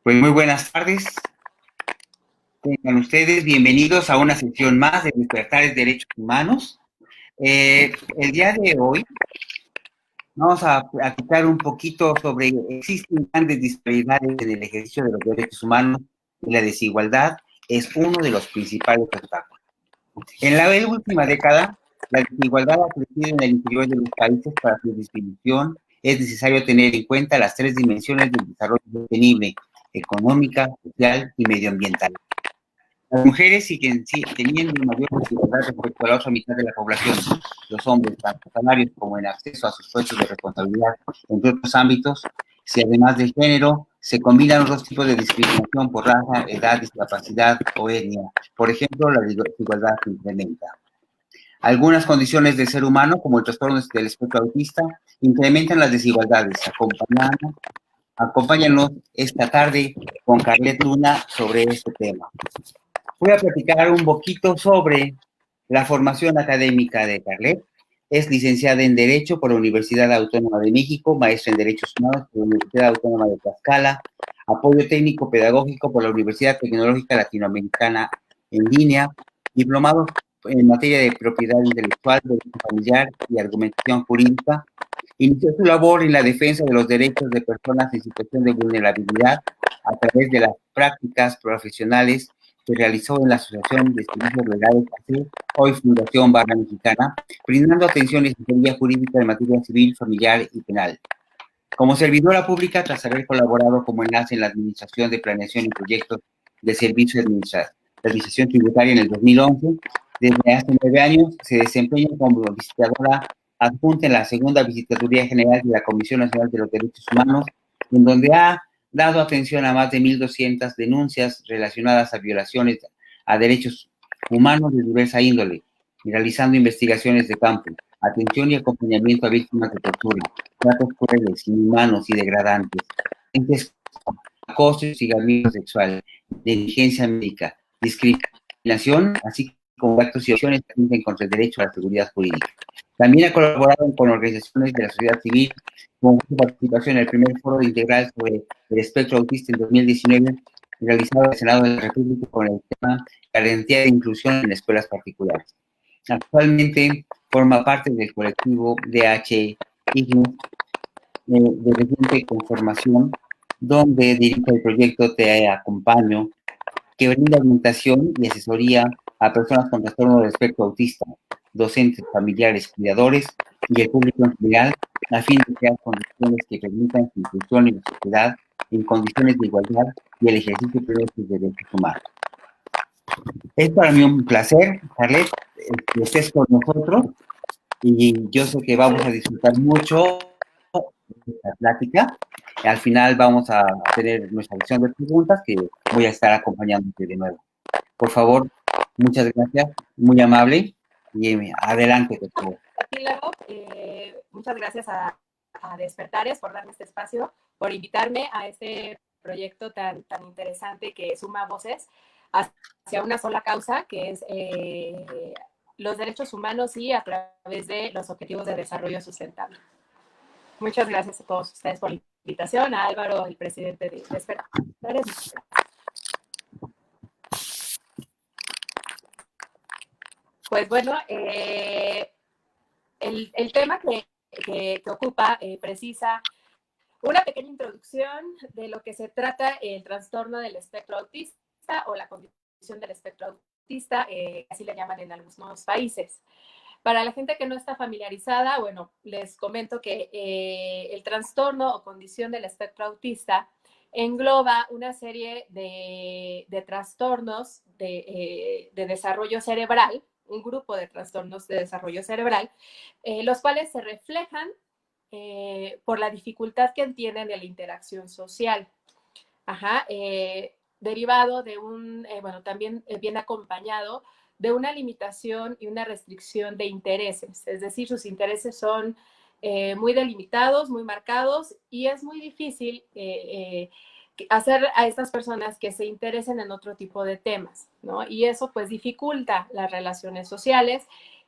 Pues muy buenas tardes. Tengan ustedes bienvenidos a una sesión más de Despertares Derechos Humanos. El día de hoy vamos a platicar un poquito sobre existen grandes disparidades en el ejercicio de los derechos humanos y la desigualdad es uno de los principales obstáculos. En la última década, la desigualdad ha crecido en el interior de los países. Para su disminución es necesario tener en cuenta las tres dimensiones del desarrollo sostenible: económica, social y medioambiental. Las mujeres siguen teniendo mayor desigualdad respecto a la otra mitad de la población. Los hombres, tanto salarios como en acceso a sus puestos de responsabilidad, entre otros ámbitos, si además de género se combinan otros tipos de discriminación por raza, edad, discapacidad o etnia. Por ejemplo, la desigualdad se incrementa. Algunas condiciones del ser humano, como el trastorno del espectro autista, incrementan las desigualdades. Acompáñanos esta tarde con Carlet Luna sobre este tema. Voy a platicar un poquito sobre la formación académica de Carlet. Es licenciada en Derecho por la Universidad Autónoma de México, maestra en Derechos Humanos por la Universidad Autónoma de Tlaxcala, apoyo técnico pedagógico por la Universidad Tecnológica Latinoamericana en línea, diplomado en materia de propiedad intelectual, derecho familiar y argumentación jurídica. Inició su labor en la defensa de los derechos de personas en situación de vulnerabilidad a través de las prácticas profesionales que realizó en la Asociación de Servicios Legales AC, hoy Fundación Barra Mexicana, brindando atención y asesoría jurídica en materia civil, familiar y penal. Como servidora pública, tras haber colaborado como enlace en la Administración de Planeación y Proyectos de Servicios de Administración Tributaria en el 2011, desde hace 9 años se desempeña como visitadora adjunta en la Segunda Visitaduría General de la Comisión Nacional de los Derechos Humanos, en donde ha dado atención a más de 1,200 denuncias relacionadas a violaciones a derechos humanos de diversa índole, realizando investigaciones de campo, atención y acompañamiento a víctimas de tortura, tratos crueles, inhumanos y degradantes, acoso y hostigamiento sexual, negligencia médica, discriminación, así como actos y acciones que atentan contra el derecho a la seguridad jurídica. También ha colaborado con organizaciones de la sociedad civil, con su participación en el primer foro integral sobre el espectro autista en 2019, realizado en el Senado de la República con el tema Garantía de Inclusión en Escuelas Particulares. Actualmente forma parte del colectivo DH IGNUS de reciente conformación, donde dirige el proyecto Te Acompaño, que brinda orientación y asesoría a personas con trastorno del espectro autista, docentes, familiares, cuidadores y el público en general, a fin de crear condiciones que permitan su inclusión en la sociedad en condiciones de igualdad y el ejercicio pleno de sus derechos humanos. Es para mí un placer, Carlet, que estés con nosotros y yo sé que vamos a disfrutar mucho de esta plática. Al final vamos a tener nuestra sección de preguntas que voy a estar acompañándote de nuevo. Por favor, muchas gracias, muy amable y adelante, por favor. Muchas gracias a Despertares por darme este espacio, por invitarme a este proyecto tan interesante que suma voces hacia una sola causa, que es los derechos humanos y a través de los objetivos de desarrollo sustentable. Muchas gracias a todos ustedes por la invitación, a Álvaro, el presidente de Despertares. Pues bueno, el tema que ocupa precisa una pequeña introducción de lo que se trata el trastorno del espectro autista o la condición del espectro autista, así le llaman en algunos países. Para la gente que no está familiarizada, bueno, les comento que el trastorno o condición del espectro autista engloba una serie de trastornos de desarrollo cerebral, un grupo de trastornos de desarrollo cerebral, los cuales se reflejan por la dificultad que tienen en la interacción social. Derivado de bueno, también viene acompañado de una limitación y una restricción de intereses, es decir, sus intereses son muy delimitados, muy marcados, y es muy difícil hacer a estas personas que se interesen en otro tipo de temas, ¿no? Y eso pues dificulta las relaciones sociales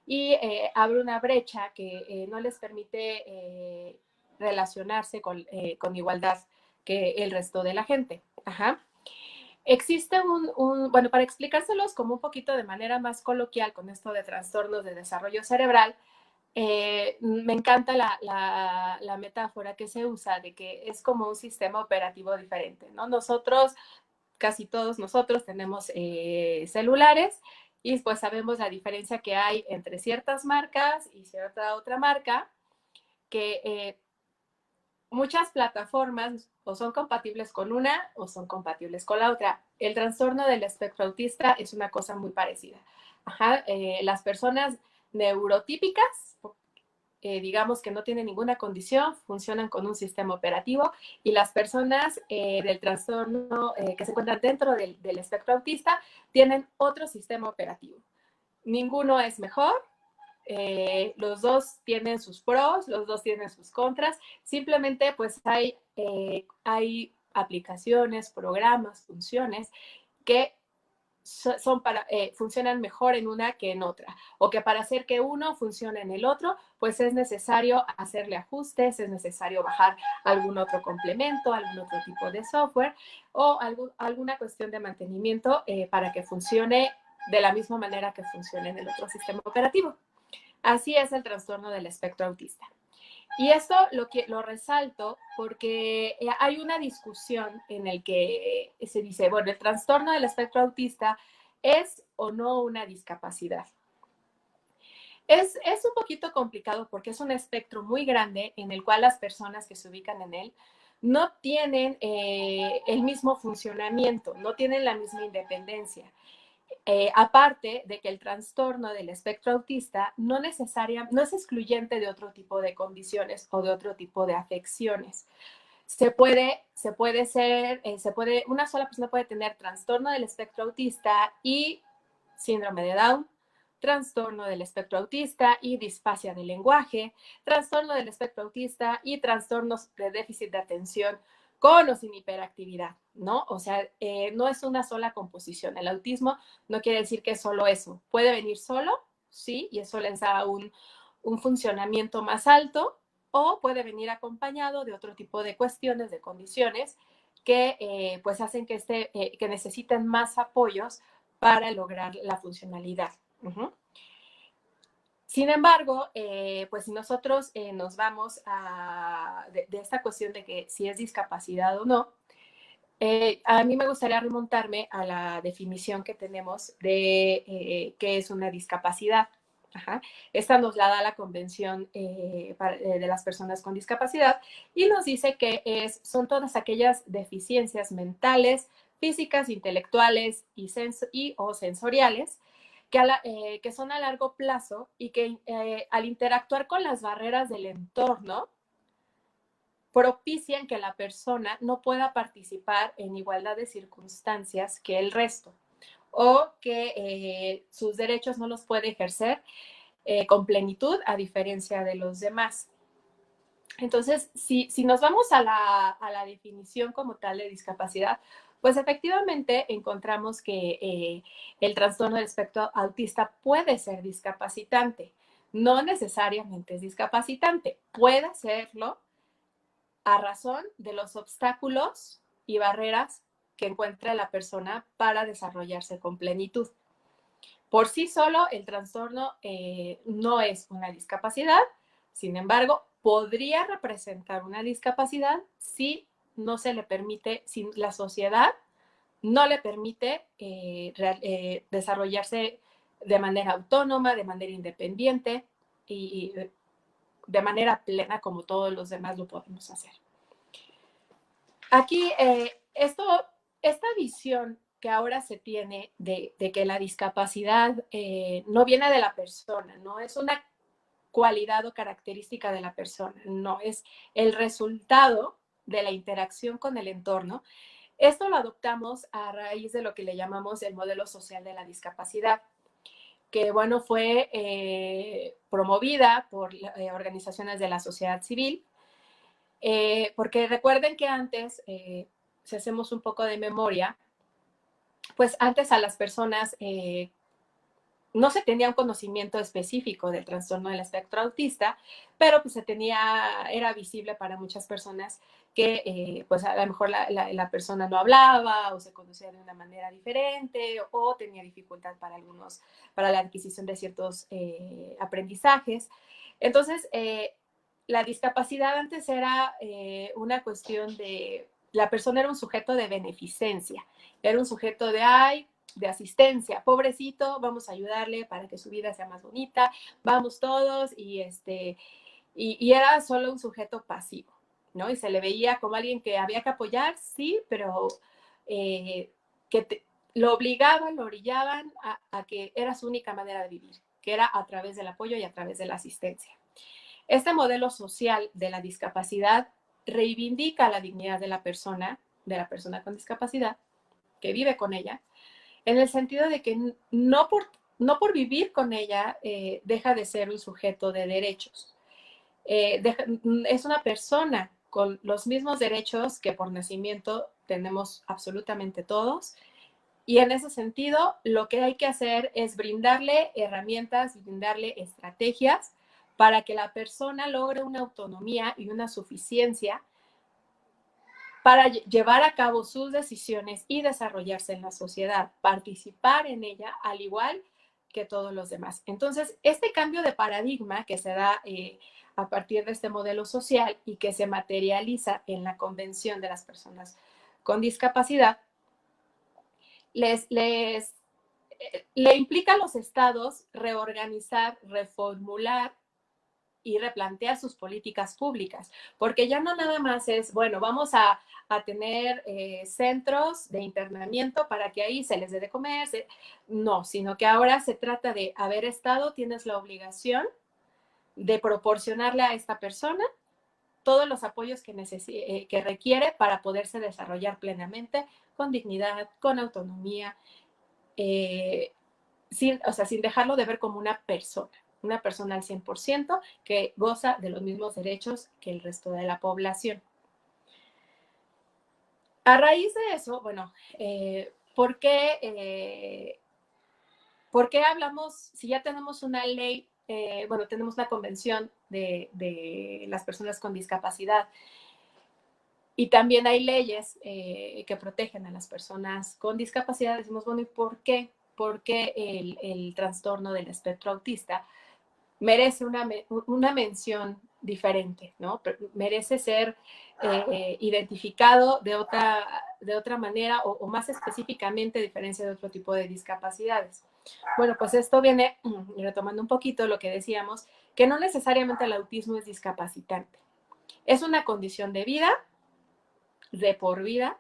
y abre una brecha que no les permite relacionarse con igualdad que el resto de la gente. Ajá. Existe bueno, para explicárselos como un poquito de manera más coloquial con esto de trastornos de desarrollo cerebral, me encanta la metáfora que se usa de que es como un sistema operativo diferente, ¿no? Nosotros, casi todos nosotros tenemos celulares y pues sabemos la diferencia que hay entre ciertas marcas y cierta otra marca, que muchas plataformas o son compatibles con una o son compatibles con la otra. El trastorno del espectro autista es una cosa muy parecida. Ajá, las personas neurotípicas, digamos que no tienen ninguna condición, funcionan con un sistema operativo, y las personas del trastorno que se encuentran dentro del espectro autista tienen otro sistema operativo. Ninguno es mejor, los dos tienen sus pros, los dos tienen sus contras, simplemente pues hay aplicaciones, programas, funciones que funcionan mejor en una que en otra, o que para hacer que uno funcione en el otro, pues es necesario hacerle ajustes, es necesario bajar algún otro complemento, algún otro tipo de software o alguna cuestión de mantenimiento para que funcione de la misma manera que funcione en el otro sistema operativo. Así es el trastorno del espectro autista. Y esto lo resalto porque hay una discusión en el que se dice, bueno, el trastorno del espectro autista es o no una discapacidad. Es un poquito complicado porque es un espectro muy grande en el cual las personas que se ubican en él no tienen el mismo funcionamiento, no tienen la misma independencia. Aparte de que el trastorno del espectro autista no es excluyente de otro tipo de condiciones o de otro tipo de afecciones. Una sola persona puede tener trastorno del espectro autista y síndrome de Down, trastorno del espectro autista y disfasia del lenguaje, trastorno del espectro autista y trastornos de déficit de atención con o sin hiperactividad, ¿no? O sea, no es una sola composición. El autismo no quiere decir que es solo eso. Puede venir solo, sí, y eso les da un funcionamiento más alto, o puede venir acompañado de otro tipo de cuestiones, de condiciones que pues hacen que necesiten más apoyos para lograr la funcionalidad. Uh-huh. Sin embargo, pues si nosotros nos vamos de esta cuestión de que si es discapacidad o no, a mí me gustaría remontarme a la definición que tenemos de qué es una discapacidad. Ajá. Esta nos la da la Convención de las Personas con Discapacidad y nos dice que son todas aquellas deficiencias mentales, físicas, intelectuales o sensoriales que son a largo plazo y que al interactuar con las barreras del entorno propician que la persona no pueda participar en igualdad de circunstancias que el resto o que sus derechos no los puede ejercer con plenitud a diferencia de los demás. Entonces, si nos vamos a la definición como tal de discapacidad, pues efectivamente encontramos que el trastorno del espectro autista puede ser discapacitante. No necesariamente es discapacitante, puede serlo a razón de los obstáculos y barreras que encuentra la persona para desarrollarse con plenitud. Por sí solo, el trastorno no es una discapacidad, sin embargo, podría representar una discapacidad si no se le permite, si la sociedad no le permite desarrollarse de manera autónoma, de manera independiente y de manera plena como todos los demás lo podemos hacer. Aquí, esta visión que ahora se tiene de que la discapacidad no viene de la persona, no es una cualidad o característica de la persona, no, es el resultado de la interacción con el entorno. Esto lo adoptamos a raíz de lo que le llamamos el modelo social de la discapacidad, que bueno, fue promovida por organizaciones de la sociedad civil, porque recuerden que antes, si hacemos un poco de memoria, pues antes a las personas no se tenía un conocimiento específico del trastorno del espectro autista, pero pues era visible para muchas personas que pues a lo mejor la persona no hablaba o se conducía de una manera diferente o tenía dificultad para para la adquisición de ciertos aprendizajes. Entonces, la discapacidad antes era una cuestión de, la persona era un sujeto de beneficencia, era un sujeto de asistencia, pobrecito, vamos a ayudarle para que su vida sea más bonita, vamos todos, y era solo un sujeto pasivo, ¿no? Y se le veía como alguien que había que apoyar, sí, pero lo obligaban, lo orillaban a que era su única manera de vivir, que era a través del apoyo y a través de la asistencia. Este modelo social de la discapacidad reivindica la dignidad de la persona con discapacidad, que vive con ella, en el sentido de que no por vivir con ella deja de ser un sujeto de derechos. Es una persona con los mismos derechos que por nacimiento tenemos absolutamente todos. Y en ese sentido, lo que hay que hacer es brindarle herramientas, brindarle estrategias para que la persona logre una autonomía y una suficiencia para llevar a cabo sus decisiones y desarrollarse en la sociedad, participar en ella al igual que todos los demás. Entonces, este cambio de paradigma que se da a partir de este modelo social y que se materializa en la Convención de las Personas con Discapacidad, le implica a los estados reorganizar, reformular y replantear sus políticas públicas, porque ya no nada más es, bueno, vamos a tener centros de internamiento para que ahí se les dé de comer, no, sino que ahora se trata de, haber Estado, tienes la obligación de proporcionarle a esta persona todos los apoyos que requiere para poderse desarrollar plenamente, con dignidad, con autonomía, sin dejarlo de ver como una persona al 100% que goza de los mismos derechos que el resto de la población. A raíz de eso, bueno, ¿por qué hablamos, si ya tenemos una ley, bueno, tenemos una convención de las personas con discapacidad y también hay leyes que protegen a las personas con discapacidad? Decimos, bueno, ¿y por qué? ¿Por qué el trastorno del espectro autista merece una mención diferente, ¿no? Merece ser identificado de otra manera o más específicamente a diferencia de otro tipo de discapacidades? Bueno, pues esto viene retomando un poquito lo que decíamos, que no necesariamente el autismo es discapacitante. Es una condición de vida, de por vida.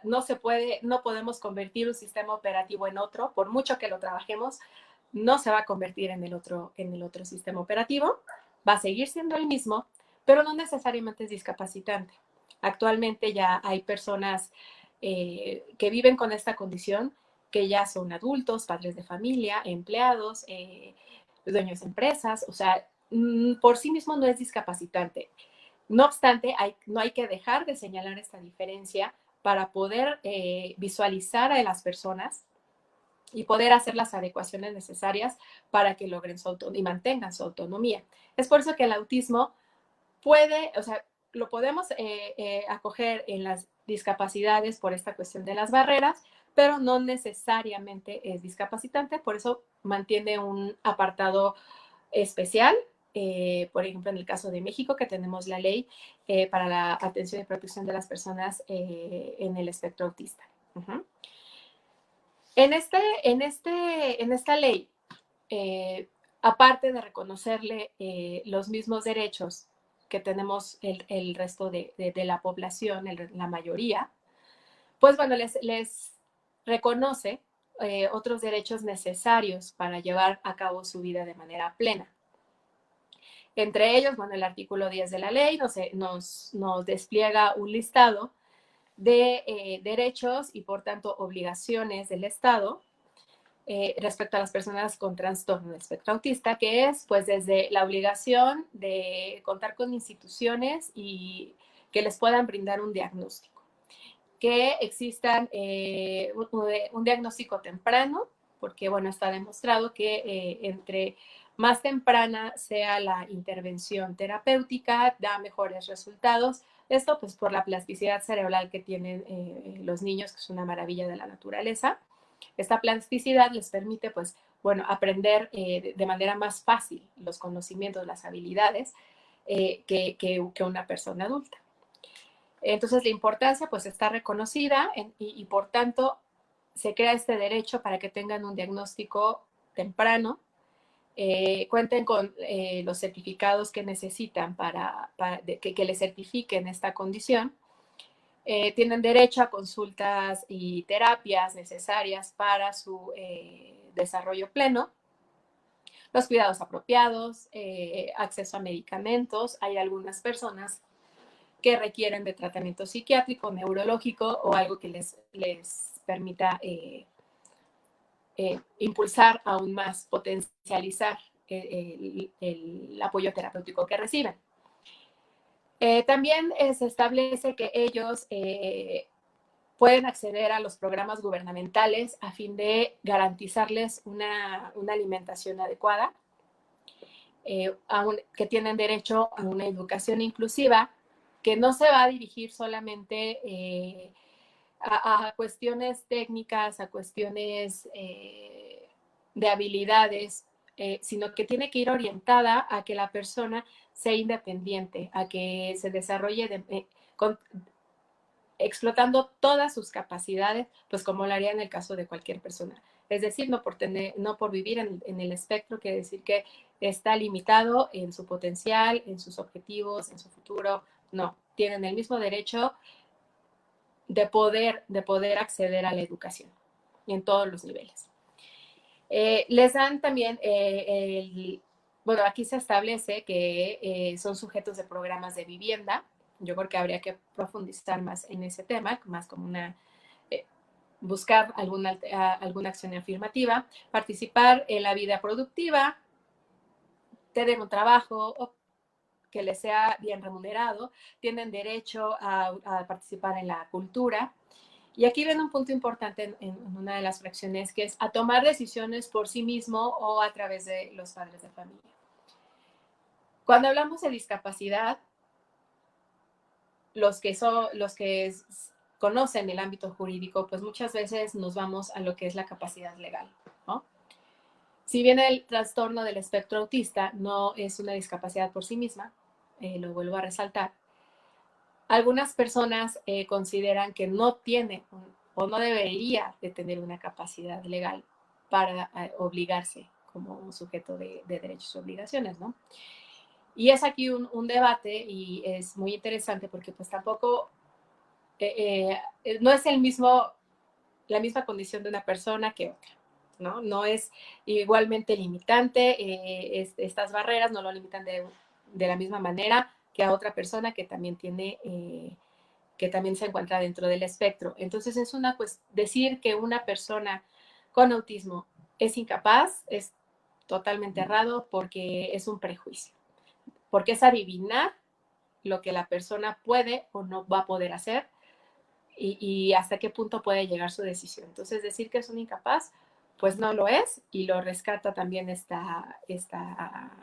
No podemos convertir un sistema operativo en otro, por mucho que lo trabajemos, no se va a convertir en el otro sistema operativo, va a seguir siendo el mismo, pero no necesariamente es discapacitante. Actualmente ya hay personas que viven con esta condición, que ya son adultos, padres de familia, empleados, dueños de empresas, o sea, por sí mismo no es discapacitante. No obstante, no hay que dejar de señalar esta diferencia para poder visualizar a las personas y poder hacer las adecuaciones necesarias para que logren su autonomía y mantengan su autonomía. Es por eso que el autismo lo podemos acoger en las discapacidades por esta cuestión de las barreras, pero no necesariamente es discapacitante, por eso mantiene un apartado especial. Por ejemplo, en el caso de México, que tenemos la ley para la atención y protección de las personas en el espectro autista. Uh-huh. En esta ley, aparte de reconocerle los mismos derechos que tenemos el resto de la población, la mayoría, pues bueno, les reconoce otros derechos necesarios para llevar a cabo su vida de manera plena. Entre ellos, bueno, el artículo 10 de la ley nos despliega un listado de derechos y, por tanto, obligaciones del Estado respecto a las personas con trastorno del espectro autista, que es, pues, desde la obligación de contar con instituciones y que les puedan brindar un diagnóstico, que existan un diagnóstico temprano, porque, bueno, está demostrado que entre más temprana sea la intervención terapéutica, da mejores resultados. Esto, pues, por la plasticidad cerebral que tienen los niños, que es una maravilla de la naturaleza. Esta plasticidad les permite, pues, bueno, aprender de manera más fácil los conocimientos, las habilidades que una persona adulta. Entonces, la importancia, pues, está reconocida y, por tanto, se crea este derecho para que tengan un diagnóstico temprano, cuenten con los certificados que necesitan que les certifiquen esta condición. Tienen derecho a consultas y terapias necesarias para su desarrollo pleno, los cuidados apropiados, acceso a medicamentos. Hay algunas personas que requieren de tratamiento psiquiátrico, neurológico o algo que les permita impulsar aún más, potencializar el apoyo terapéutico que reciben. También se establece que ellos pueden acceder a los programas gubernamentales a fin de garantizarles una alimentación adecuada, que tienen derecho a una educación inclusiva, que no se va a dirigir solamente a cuestiones técnicas, a cuestiones de habilidades, sino que tiene que ir orientada a que la persona sea independiente, a que se desarrolle explotando todas sus capacidades, pues como lo haría en el caso de cualquier persona. Es decir, no por vivir en el espectro quiere decir que está limitado en su potencial, en sus objetivos, en su futuro. No, tienen el mismo derecho de poder acceder a la educación en todos los niveles. Les dan también, bueno, aquí se establece que son sujetos de programas de vivienda. Yo creo que habría que profundizar más en ese tema, más como buscar alguna acción afirmativa, participar en la vida productiva, tener un trabajo que les sea bien remunerado, tienen derecho a participar en la cultura. Y aquí viene un punto importante en una de las fracciones, que es a tomar decisiones por sí mismo o a través de los padres de familia. Cuando hablamos de discapacidad, los que conocen el ámbito jurídico, pues muchas veces nos vamos a lo que es la capacidad legal, ¿no? Si bien el trastorno del espectro autista no es una discapacidad por sí misma, lo vuelvo a resaltar, algunas personas consideran que no tiene o no debería de tener una capacidad legal para obligarse como sujeto de derechos y obligaciones, ¿no? Y es aquí un debate y es muy interesante porque pues tampoco no es la misma condición de una persona que otra, ¿no? No es igualmente limitante, estas barreras no lo limitan de la misma manera que a otra persona que también tiene, que también se encuentra dentro del espectro. Entonces decir que una persona con autismo es incapaz es totalmente errado porque es un prejuicio, porque es adivinar lo que la persona puede o no va a poder hacer y hasta qué punto puede llegar su decisión. Entonces, decir que es un incapaz, pues no lo es, y lo rescata también esta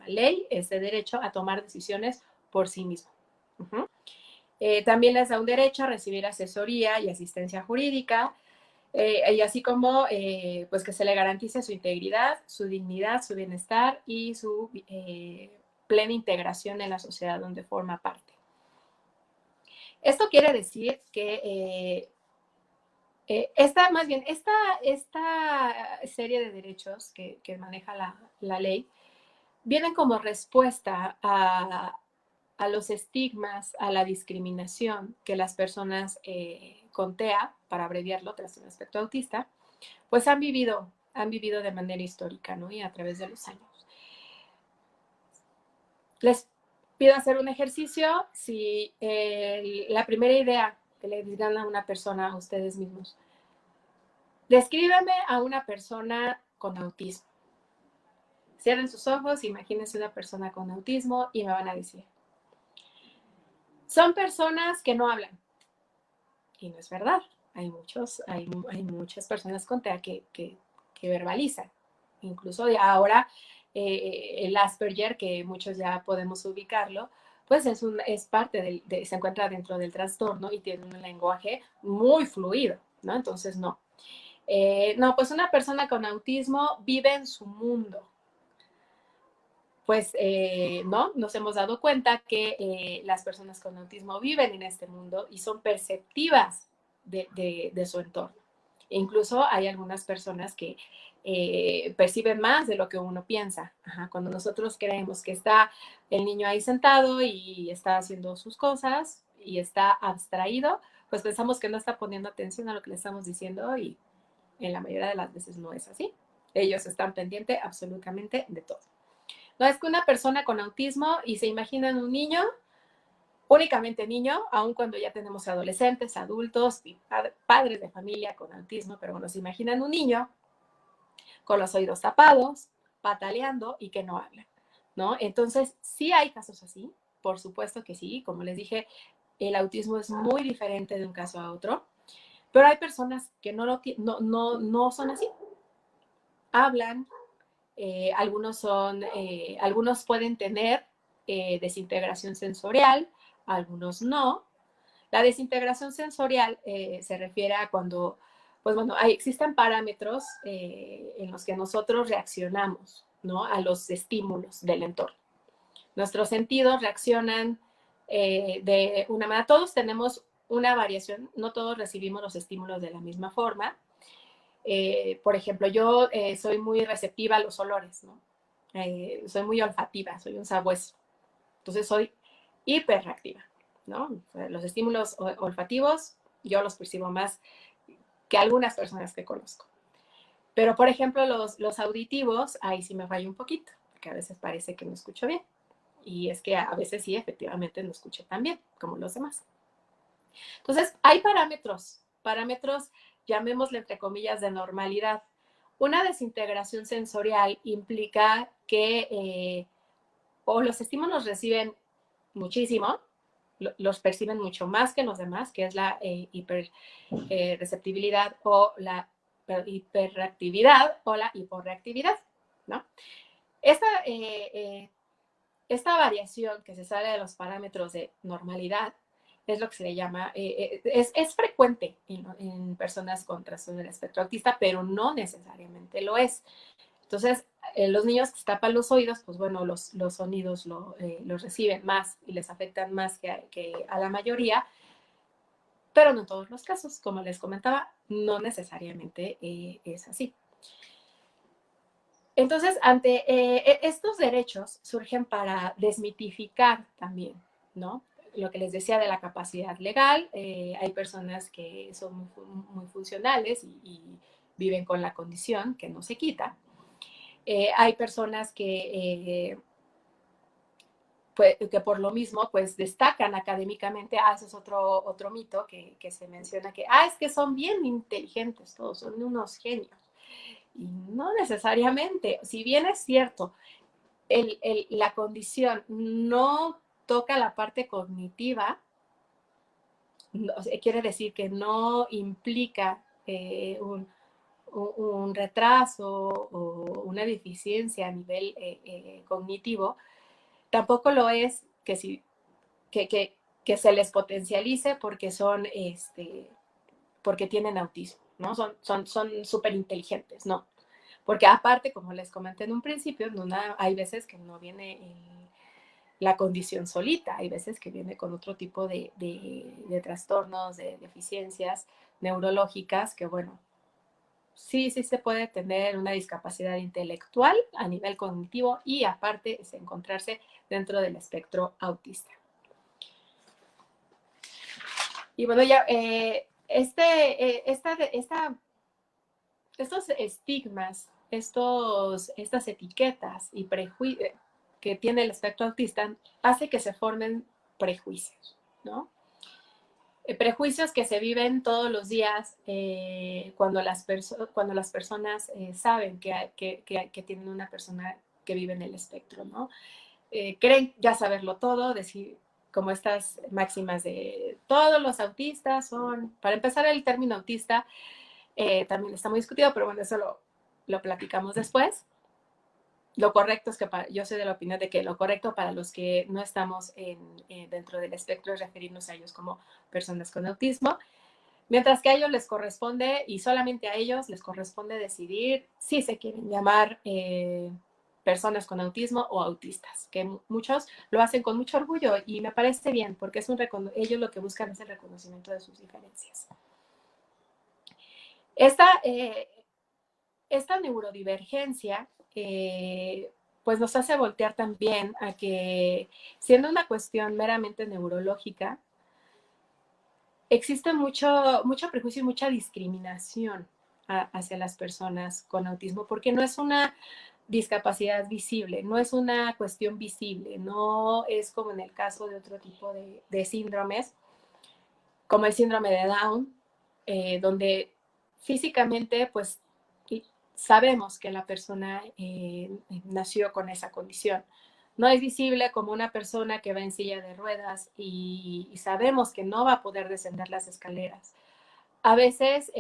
ley, este derecho a tomar decisiones por sí mismo. También les da un derecho a recibir asesoría y asistencia jurídica, y así como pues que se le garantice su integridad, su dignidad, su bienestar y su plena integración en la sociedad donde forma parte. Esto quiere decir que esta serie de derechos que maneja la ley vienen como respuesta a los estigmas, a la discriminación que las personas con TEA, para abreviarlo, trastorno del espectro autista, pues han vivido de manera histórica, ¿no? Y a través de los años. Les pido hacer un ejercicio. Si la primera idea que le digan a una persona, a ustedes mismos, descríbeme a una persona con autismo. Cierren sus ojos, imagínense una persona con autismo y me van a decir, son personas que no hablan. Y no es verdad. Hay muchas personas con TEA que verbalizan. Incluso de ahora el Asperger, que muchos ya podemos ubicarlo, pues es parte se encuentra dentro del trastorno y tiene un lenguaje muy fluido, ¿no? Entonces, no. No, pues una persona con autismo vive en su mundo. Pues no, nos hemos dado cuenta que las personas con autismo viven en este mundo y son perceptivas de su entorno. E incluso hay algunas personas que perciben más de lo que uno piensa. Ajá, cuando nosotros creemos que está el niño ahí sentado y está haciendo sus cosas y está abstraído, pues pensamos que no está poniendo atención a lo que le estamos diciendo y en la mayoría de las veces no es así. Ellos están pendientes absolutamente de todo. No es que una persona con autismo y se imaginan un niño, únicamente niño, aun cuando ya tenemos adolescentes, adultos y padres de familia con autismo, pero bueno, se imaginan un niño con los oídos tapados, pataleando y que no habla, ¿no? Entonces, sí hay casos así, por supuesto que sí, como les dije, el autismo es muy diferente de un caso a otro, pero hay personas que no son así, hablan, algunos pueden tener desintegración sensorial, algunos no. La desintegración sensorial se refiere a cuando, pues bueno, existen parámetros en los que nosotros reaccionamos, ¿no? A los estímulos del entorno. Nuestros sentidos reaccionan de una manera. Todos tenemos una variación, no todos recibimos los estímulos de la misma forma. Por ejemplo, yo soy muy receptiva a los olores, ¿no? Soy muy olfativa, soy un sabueso. Entonces soy hiperreactiva, ¿no? O sea, los estímulos olfativos yo los percibo más que algunas personas que conozco. Pero, por ejemplo, los auditivos, ahí sí me fallo un poquito, porque a veces parece que no escucho bien. Y es que a veces sí, efectivamente, no escucho tan bien como los demás. Entonces, hay parámetros, llamémosle entre comillas, de normalidad. Una desintegración sensorial implica que o los estímulos reciben muchísimo, los perciben mucho más que los demás, que es la hiperreceptibilidad o la hiperreactividad o la hiporreactividad, ¿no? Esta variación que se sale de los parámetros de normalidad es lo que se le llama, es frecuente en personas con trastorno del espectro autista, pero no necesariamente lo es. Entonces, los niños que se tapan los oídos, pues bueno, los sonidos los reciben más y les afectan más que a la mayoría, pero no en todos los casos. Como les comentaba, no necesariamente es así. Entonces, ante estos derechos surgen para desmitificar también, ¿no? Lo que les decía de la capacidad legal, hay personas que son muy funcionales y viven con la condición que no se quita. Hay personas pues, que por lo mismo pues destacan académicamente. Eso es otro mito que se menciona, que es que son bien inteligentes todos, son unos genios. Y no necesariamente, si bien es cierto, la condición no toca la parte cognitiva, no, o sea, quiere decir que no implica un retraso o una deficiencia a nivel cognitivo, tampoco lo es que se les potencialice porque porque tienen autismo, ¿no? Son súper inteligentes, ¿no? Porque aparte, como les comenté en un principio, hay veces que no viene la condición solita, hay veces que viene con otro tipo de trastornos, de deficiencias neurológicas, que bueno, sí se puede tener una discapacidad intelectual a nivel cognitivo y aparte es encontrarse dentro del espectro autista. Y bueno, ya estos estigmas, estas etiquetas y prejuicios que tiene el espectro autista hace que se formen prejuicios, ¿no? Prejuicios que se viven todos los días cuando las personas saben que tienen una persona que vive en el espectro, ¿no? Creen ya saberlo todo, decir como estas máximas de todos los autistas son, para empezar el término autista también está muy discutido, pero bueno, eso lo platicamos después. Lo correcto es que yo soy de la opinión de que lo correcto para los que no estamos dentro del espectro es referirnos a ellos como personas con autismo, mientras que a ellos les corresponde, y solamente a ellos les corresponde decidir si se quieren llamar personas con autismo o autistas, que muchos lo hacen con mucho orgullo y me parece bien, porque es ellos lo que buscan es el reconocimiento de sus diferencias. Esta neurodivergencia pues nos hace voltear también a que, siendo una cuestión meramente neurológica, existe mucho prejuicio y mucha discriminación hacia las personas con autismo, porque no es una discapacidad visible, no es una cuestión visible, no es como en el caso de otro tipo de síndromes, como el síndrome de Down, donde físicamente pues sabemos que la persona nació con esa condición. No es visible como una persona que va en silla de ruedas y sabemos que no va a poder descender las escaleras. A veces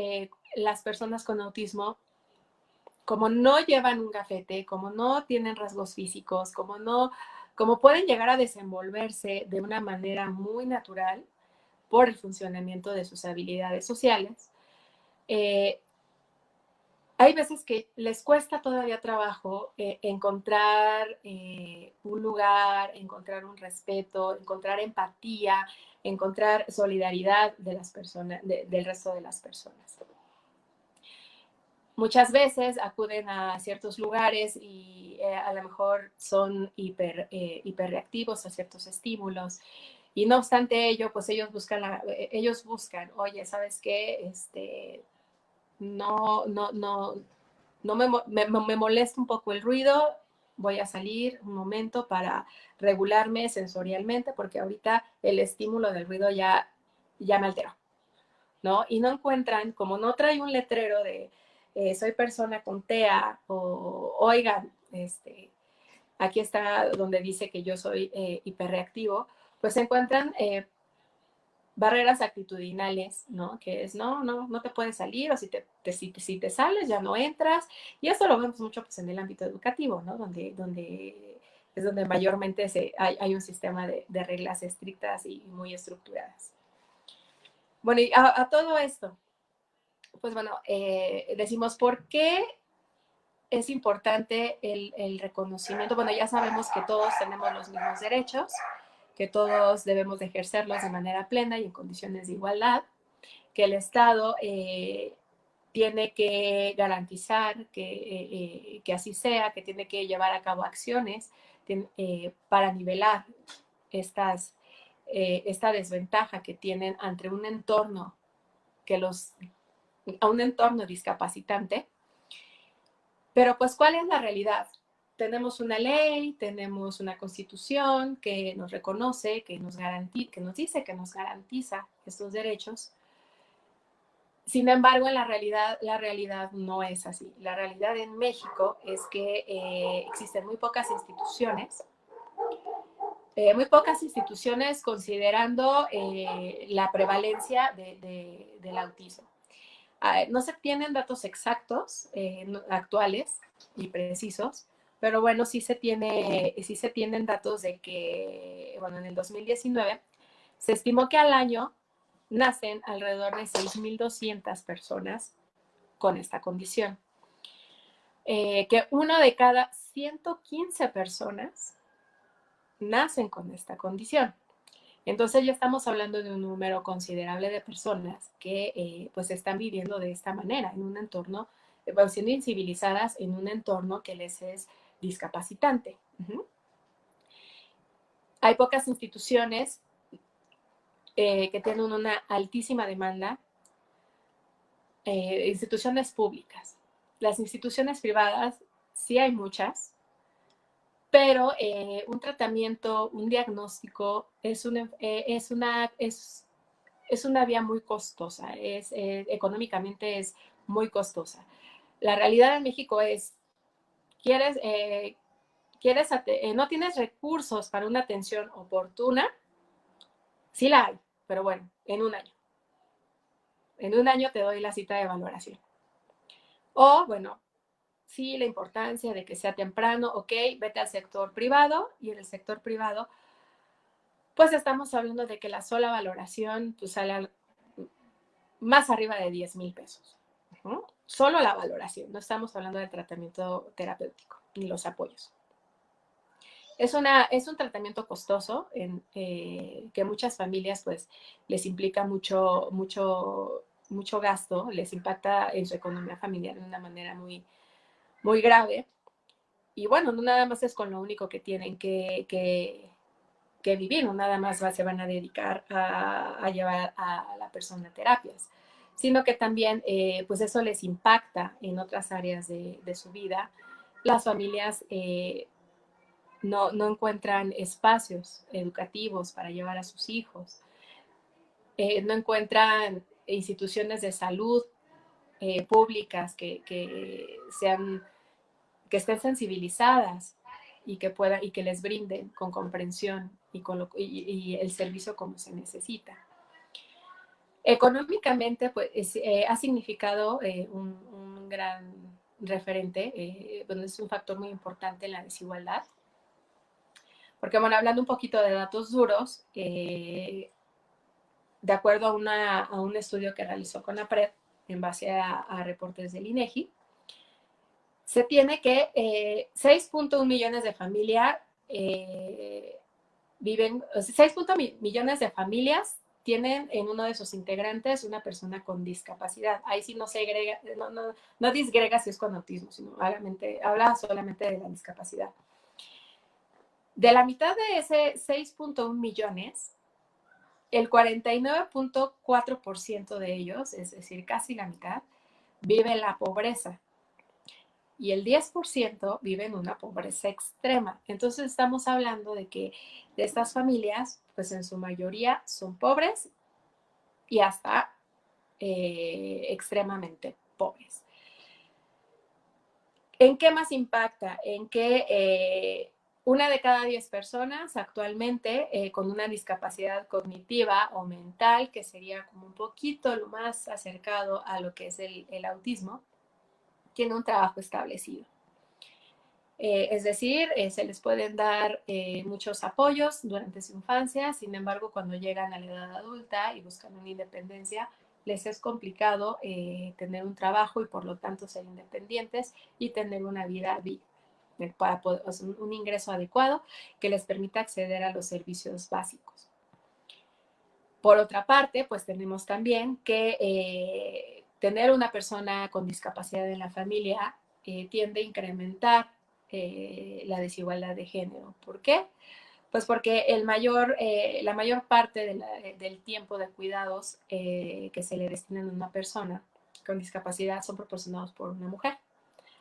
las personas con autismo, como no llevan un gafete, como no tienen rasgos físicos, como pueden llegar a desenvolverse de una manera muy natural por el funcionamiento de sus habilidades sociales, hay veces que les cuesta todavía trabajo encontrar un lugar, encontrar un respeto, encontrar empatía, encontrar solidaridad de las personas, del resto de las personas. Muchas veces acuden a ciertos lugares y a lo mejor son hiperreactivos a ciertos estímulos. Y no obstante ello, pues ellos buscan, oye, ¿sabes qué? No me molesta un poco el ruido, voy a salir un momento para regularme sensorialmente porque ahorita el estímulo del ruido ya me alteró, ¿no? Y no encuentran, como no trae un letrero de soy persona con TEA o oigan, aquí está donde dice que yo soy hiperreactivo, pues se encuentran barreras actitudinales, ¿no? Que es, no te puedes salir, o si te sales ya no entras, y eso lo vemos mucho pues, en el ámbito educativo, ¿no? Donde es donde mayormente hay un sistema de reglas estrictas y muy estructuradas. Bueno, y a todo esto, pues bueno, decimos, ¿por qué es importante el reconocimiento? Bueno, ya sabemos que todos tenemos los mismos derechos, que todos debemos de ejercerlos de manera plena y en condiciones de igualdad, que el Estado tiene que garantizar que así sea, que tiene que llevar a cabo acciones para nivelar esta desventaja que tienen ante un entorno a un entorno discapacitante. Pero pues, ¿cuál es la realidad? Tenemos una ley, tenemos una constitución que nos reconoce, que nos dice que nos garantiza estos derechos. Sin embargo, en la realidad no es así. La realidad en México es que existen muy pocas instituciones considerando la prevalencia del autismo. No se tienen datos exactos, actuales y precisos, pero bueno, sí se tienen datos de que, bueno, en el 2019 se estimó que al año nacen alrededor de 6,200 personas con esta condición. Que uno de cada 115 personas nacen con esta condición. Entonces ya estamos hablando de un número considerable de personas que pues están viviendo de esta manera, en un entorno, siendo incivilizadas en un entorno que les es discapacitante. Hay pocas instituciones que tienen una altísima demanda, instituciones públicas. Las instituciones privadas sí hay muchas, pero un tratamiento, un diagnóstico es una vía muy costosa, económicamente es muy costosa. La realidad en México es, no tienes recursos para una atención oportuna, sí la hay, pero bueno, en un año. En un año te doy la cita de valoración. O, bueno, sí, la importancia de que sea temprano, ok, vete al sector privado, y en el sector privado, pues estamos hablando de que la sola valoración pues, sale más arriba de 10,000 pesos. ¿No? Solo la valoración, no estamos hablando del tratamiento terapéutico ni los apoyos. Es un tratamiento costoso que muchas familias pues les implica mucho gasto, les impacta en su economía familiar de una manera muy, muy grave. Y bueno, no nada más es con lo único que tienen que vivir, no nada más se van a dedicar a llevar a la persona a terapias, sino que también pues eso les impacta en otras áreas de su vida. Las familias no encuentran espacios educativos para llevar a sus hijos, no encuentran instituciones de salud públicas que estén sensibilizadas y que les brinden con comprensión y el servicio como se necesita. Económicamente, pues, ha significado un gran referente, bueno, es un factor muy importante en la desigualdad. Porque, bueno, hablando un poquito de datos duros, de acuerdo a un estudio que realizó CONAPRED en base a reportes del INEGI, se tiene que 6.1 millones de familias viven, 6.1 millones de familias tienen en uno de sus integrantes una persona con discapacidad. Ahí sí no se agrega, no disgrega si es con autismo, sino habla solamente de la discapacidad. De la mitad de ese 6.1 millones, el 49.4% de ellos, es decir, casi la mitad, vive en la pobreza. Y el 10% vive en una pobreza extrema. Entonces estamos hablando de que de estas familias, pues en su mayoría son pobres y hasta extremadamente pobres. ¿En qué más impacta? En que una de cada 10 personas actualmente con una discapacidad cognitiva o mental, que sería como un poquito lo más acercado a lo que es el autismo, tiene un trabajo establecido. Es decir, se les pueden dar muchos apoyos durante su infancia, sin embargo, cuando llegan a la edad adulta y buscan una independencia, les es complicado tener un trabajo y por lo tanto ser independientes y tener una vida digna, para poder, o sea, un ingreso adecuado que les permita acceder a los servicios básicos. Por otra parte, pues tenemos también que tener una persona con discapacidad en la familia tiende a incrementar la desigualdad de género. ¿Por qué? Pues porque la mayor parte del tiempo de cuidados que se le destinan a una persona con discapacidad son proporcionados por una mujer.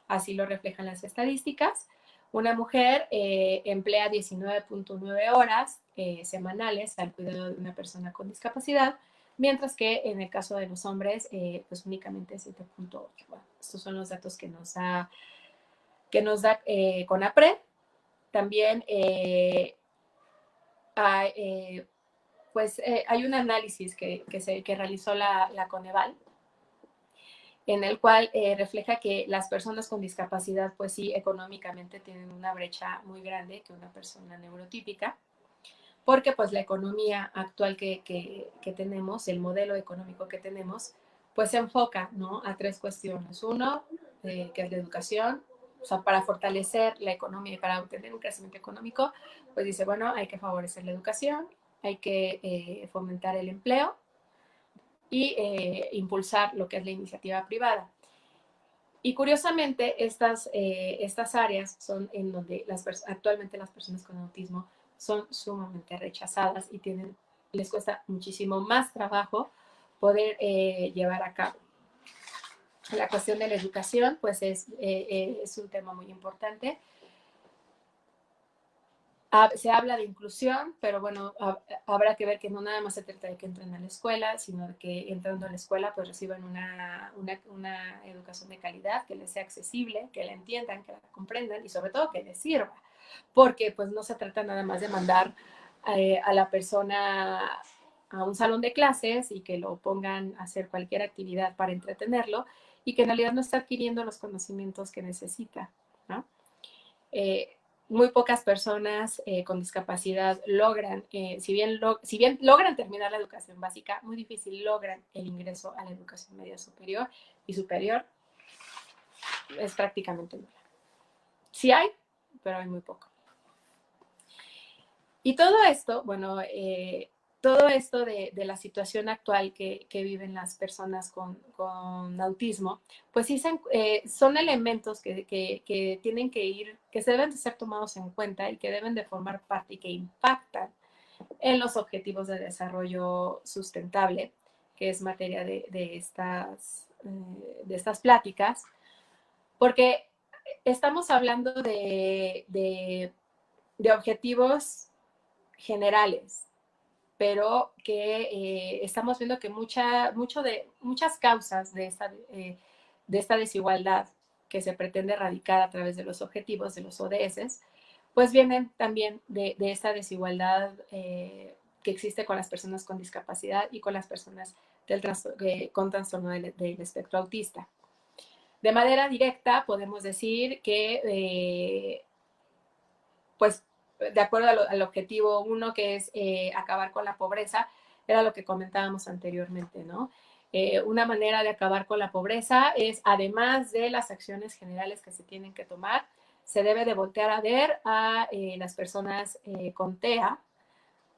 Así lo reflejan las estadísticas. Una mujer emplea 19.9 horas semanales al cuidado de una persona con discapacidad, mientras que en el caso de los hombres, pues únicamente 7.8. Bueno, estos son los datos que nos da CONAPRED. También hay un análisis que realizó la Coneval, en el cual refleja que las personas con discapacidad, pues sí, económicamente tienen una brecha muy grande que una persona neurotípica, porque pues la economía actual que tenemos, el modelo económico que tenemos, pues se enfoca, ¿no?, a tres cuestiones. Uno, que es la educación. O sea, para fortalecer la economía y para obtener un crecimiento económico, pues dice, bueno, hay que favorecer la educación, hay que fomentar el empleo y impulsar lo que es la iniciativa privada. Y curiosamente, estas áreas son en donde actualmente las personas con autismo son sumamente rechazadas y les cuesta muchísimo más trabajo poder llevar a cabo. La cuestión de la educación, pues es un tema muy importante. Se habla de inclusión, pero bueno, habrá que ver que no nada más se trata de que entren a la escuela, sino de que entrando a la escuela pues reciban una educación de calidad, que les sea accesible, que la entiendan, que la comprendan y sobre todo que les sirva, porque pues no se trata nada más de mandar a la persona a un salón de clases y que lo pongan a hacer cualquier actividad para entretenerlo y que en realidad no está adquiriendo los conocimientos que necesita, ¿no? Muy pocas personas con discapacidad logran, si bien logran terminar la educación básica, muy difícil logran el ingreso a la educación media superior y superior, es prácticamente nula. Sí hay, pero hay muy poco. Y todo esto, bueno, todo esto de la situación actual que viven las personas con autismo, pues sí son elementos que tienen que ir, que se deben de ser tomados en cuenta y que deben de formar parte y que impactan en los objetivos de desarrollo sustentable, que es materia de estas pláticas, porque estamos hablando de objetivos generales, pero que estamos viendo que muchas causas de esta desigualdad que se pretende erradicar a través de los objetivos de los ODS, pues vienen también de esta desigualdad que existe con las personas con discapacidad y con las personas con trastorno del espectro autista. De manera directa, podemos decir que, pues, de acuerdo al objetivo 1, que es acabar con la pobreza, era lo que comentábamos anteriormente, ¿no? Una manera de acabar con la pobreza es, además de las acciones generales que se tienen que tomar, se debe de voltear a ver a las personas con TEA,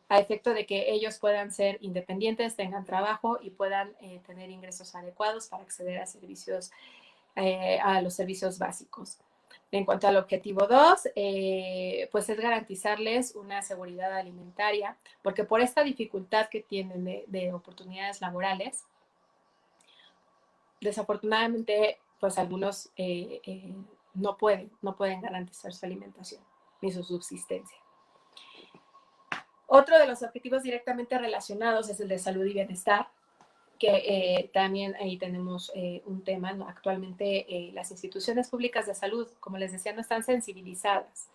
a efecto de que ellos puedan ser independientes, tengan trabajo y puedan tener ingresos adecuados para acceder a los servicios básicos. En cuanto al objetivo 2, pues es garantizarles una seguridad alimentaria, porque por esta dificultad que tienen de oportunidades laborales, desafortunadamente, pues algunos no pueden garantizar su alimentación ni su subsistencia. Otro de los objetivos directamente relacionados es el de salud y bienestar, que también ahí tenemos un tema, ¿no? Actualmente las instituciones públicas de salud, como les decía, no están sensibilizadas.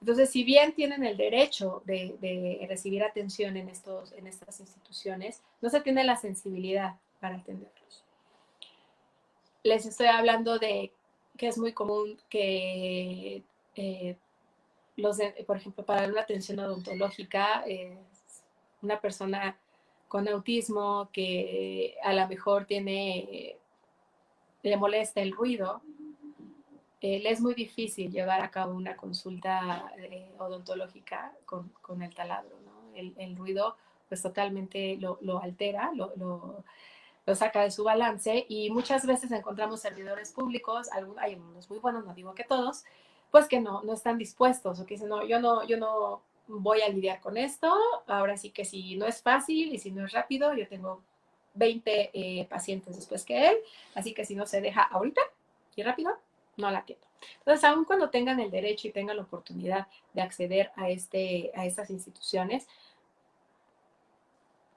Entonces, si bien tienen el derecho de recibir atención en estas instituciones, no se tiene la sensibilidad para atenderlos. Les estoy hablando de que es muy común que por ejemplo, para una atención odontológica, una persona con autismo que a lo mejor le molesta el ruido, le es muy difícil llevar a cabo una consulta odontológica con el taladro, ¿no? El ruido pues totalmente lo altera, lo saca de su balance, y muchas veces encontramos servidores públicos, hay unos muy buenos, no digo que todos, pues que no están dispuestos, o que dicen, no, yo no voy a lidiar con esto, ahora sí que si no es fácil y si no es rápido, yo tengo 20 pacientes después que él, así que si no se deja ahorita y rápido, no la atiendo. Entonces, aun cuando tengan el derecho y tengan la oportunidad de acceder a estas instituciones,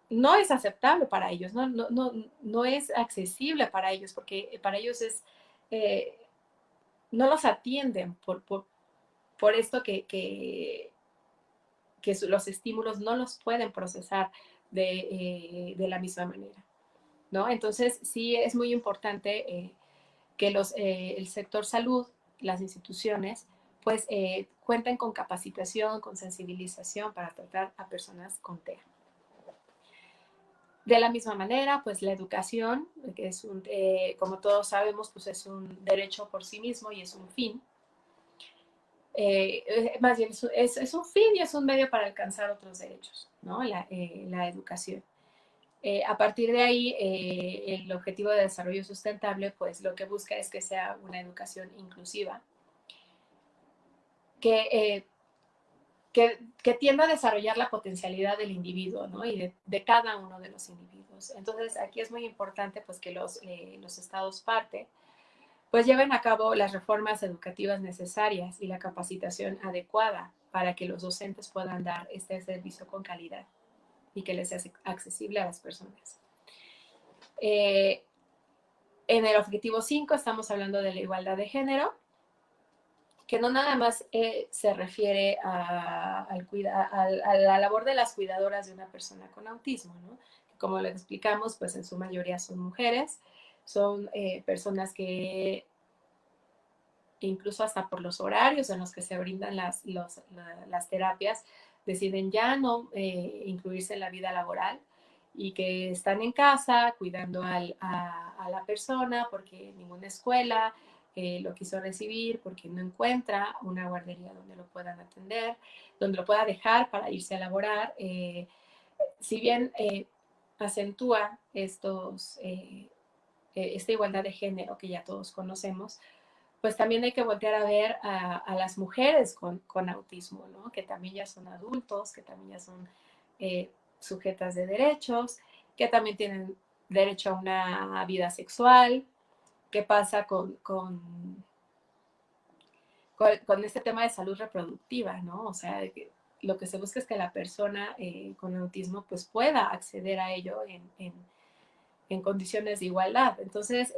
no es aceptable para ellos, no es accesible para ellos, porque para ellos no los atienden por esto que los estímulos no los pueden procesar de la misma manera, ¿no? Entonces, sí es muy importante que el sector salud, las instituciones, pues cuenten con capacitación, con sensibilización para tratar a personas con TEA. De la misma manera, pues la educación, que es como todos sabemos, pues es un derecho por sí mismo y es un fin. Más bien es un fin y es un medio para alcanzar otros derechos, ¿no? La educación. A partir de ahí, el objetivo de desarrollo sustentable, pues lo que busca es que sea una educación inclusiva, que tienda a desarrollar la potencialidad del individuo, ¿no? Y de cada uno de los individuos. Entonces, aquí es muy importante pues que los estados parte pues lleven a cabo las reformas educativas necesarias y la capacitación adecuada para que los docentes puedan dar este servicio con calidad y que les sea accesible a las personas. En el objetivo 5 estamos hablando de la igualdad de género, que no nada más se refiere a la labor de las cuidadoras de una persona con autismo, ¿no? Como les explicamos, pues en su mayoría son mujeres, son personas que incluso hasta por los horarios en los que se brindan las terapias, deciden ya no incluirse en la vida laboral y que están en casa cuidando a la persona porque ninguna escuela lo quiso recibir, porque no encuentra una guardería donde lo puedan atender, donde lo pueda dejar para irse a laborar. Si bien acentúa esta igualdad de género que ya todos conocemos, pues también hay que voltear a ver a las mujeres con autismo, ¿no? Que también ya son adultos, que también ya son sujetas de derechos, que también tienen derecho a una vida sexual. ¿Qué pasa con este tema de salud reproductiva, ¿no? O sea, lo que se busca es que la persona con autismo pues pueda acceder a ello en condiciones de igualdad. Entonces,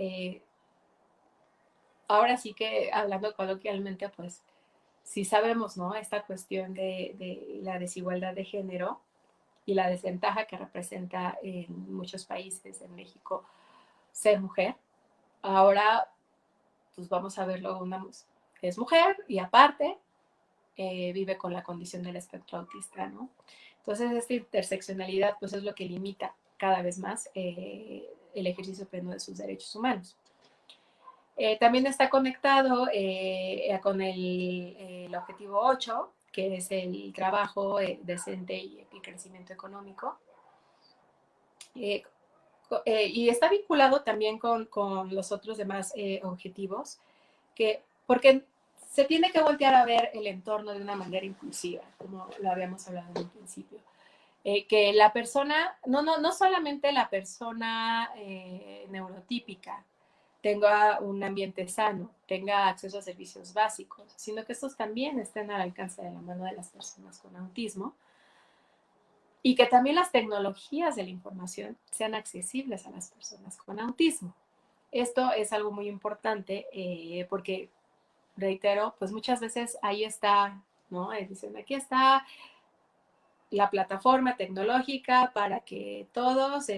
ahora sí que hablando coloquialmente, pues sí sabemos, ¿no? Esta cuestión de la desigualdad de género y la desventaja que representa en muchos países, en México, ser mujer. Ahora, pues vamos a verlo, es mujer y aparte vive con la condición del espectro autista, ¿no? Entonces, esta interseccionalidad, pues es lo que limita cada vez más el ejercicio pleno de sus derechos humanos. También está conectado con el objetivo 8, que es el trabajo decente y el crecimiento económico. Y está vinculado también con los otros demás objetivos, porque se tiene que voltear a ver el entorno de una manera inclusiva, como lo habíamos hablado en un principio. Que la persona, no solamente la persona neurotípica, tenga un ambiente sano, tenga acceso a servicios básicos, sino que estos también estén al alcance de la mano de las personas con autismo y que también las tecnologías de la información sean accesibles a las personas con autismo. Esto es algo muy importante porque, reitero, pues muchas veces ahí está, ¿no? Dicen, aquí está la plataforma tecnológica para que todos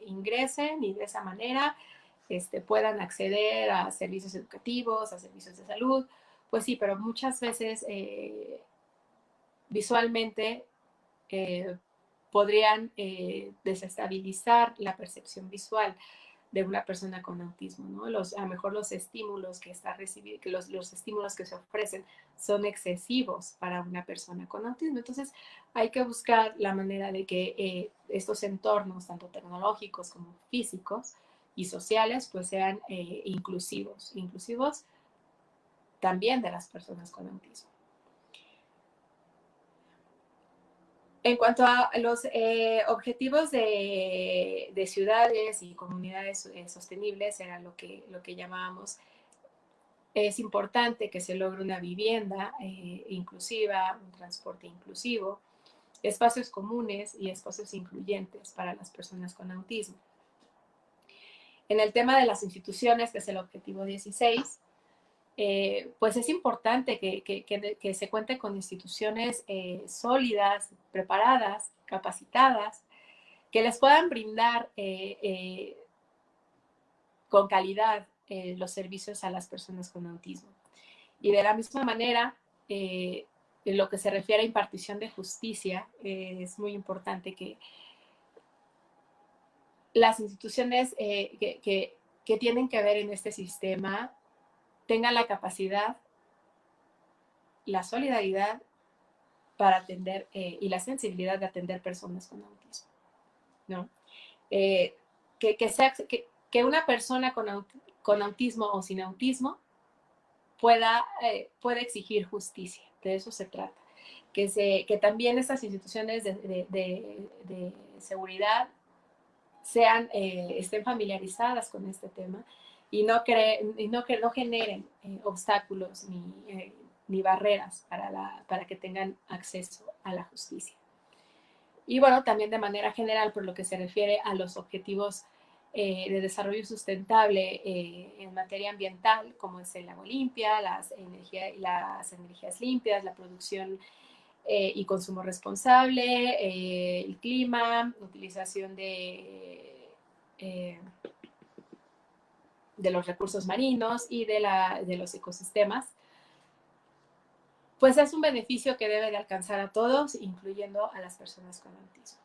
ingresen y de esa manera puedan acceder a servicios educativos, a servicios de salud. Pues sí, pero muchas veces visualmente podrían desestabilizar la percepción visual de una persona con autismo, ¿no? A lo mejor los estímulos que está recibiendo, que los estímulos que se ofrecen son excesivos para una persona con autismo. Entonces, hay que buscar la manera de que estos entornos, tanto tecnológicos como físicos y sociales, pues sean inclusivos también de las personas con autismo. En cuanto a los objetivos de ciudades y comunidades sostenibles, era lo que llamábamos, es importante que se logre una vivienda inclusiva, un transporte inclusivo, espacios comunes y espacios incluyentes para las personas con autismo. En el tema de las instituciones, que es el objetivo 16, pues es importante que se cuente con instituciones sólidas, preparadas, capacitadas, que les puedan brindar con calidad los servicios a las personas con autismo. Y de la misma manera, en lo que se refiere a impartición de justicia, es muy importante que las instituciones que tienen que ver en este sistema tengan la capacidad, la solidaridad para atender y la sensibilidad de atender personas con autismo, ¿no? Que una persona con autismo o sin autismo pueda exigir justicia, de eso se trata. Que también estas instituciones de seguridad estén familiarizadas con este tema y no generen obstáculos ni barreras para que tengan acceso a la justicia. Y bueno, también de manera general, por lo que se refiere a los objetivos de desarrollo sustentable en materia ambiental, como es el agua limpia, las energías limpias, la producción y consumo responsable, el clima, utilización de los recursos marinos y de los ecosistemas, pues es un beneficio que debe de alcanzar a todos, incluyendo a las personas con autismo.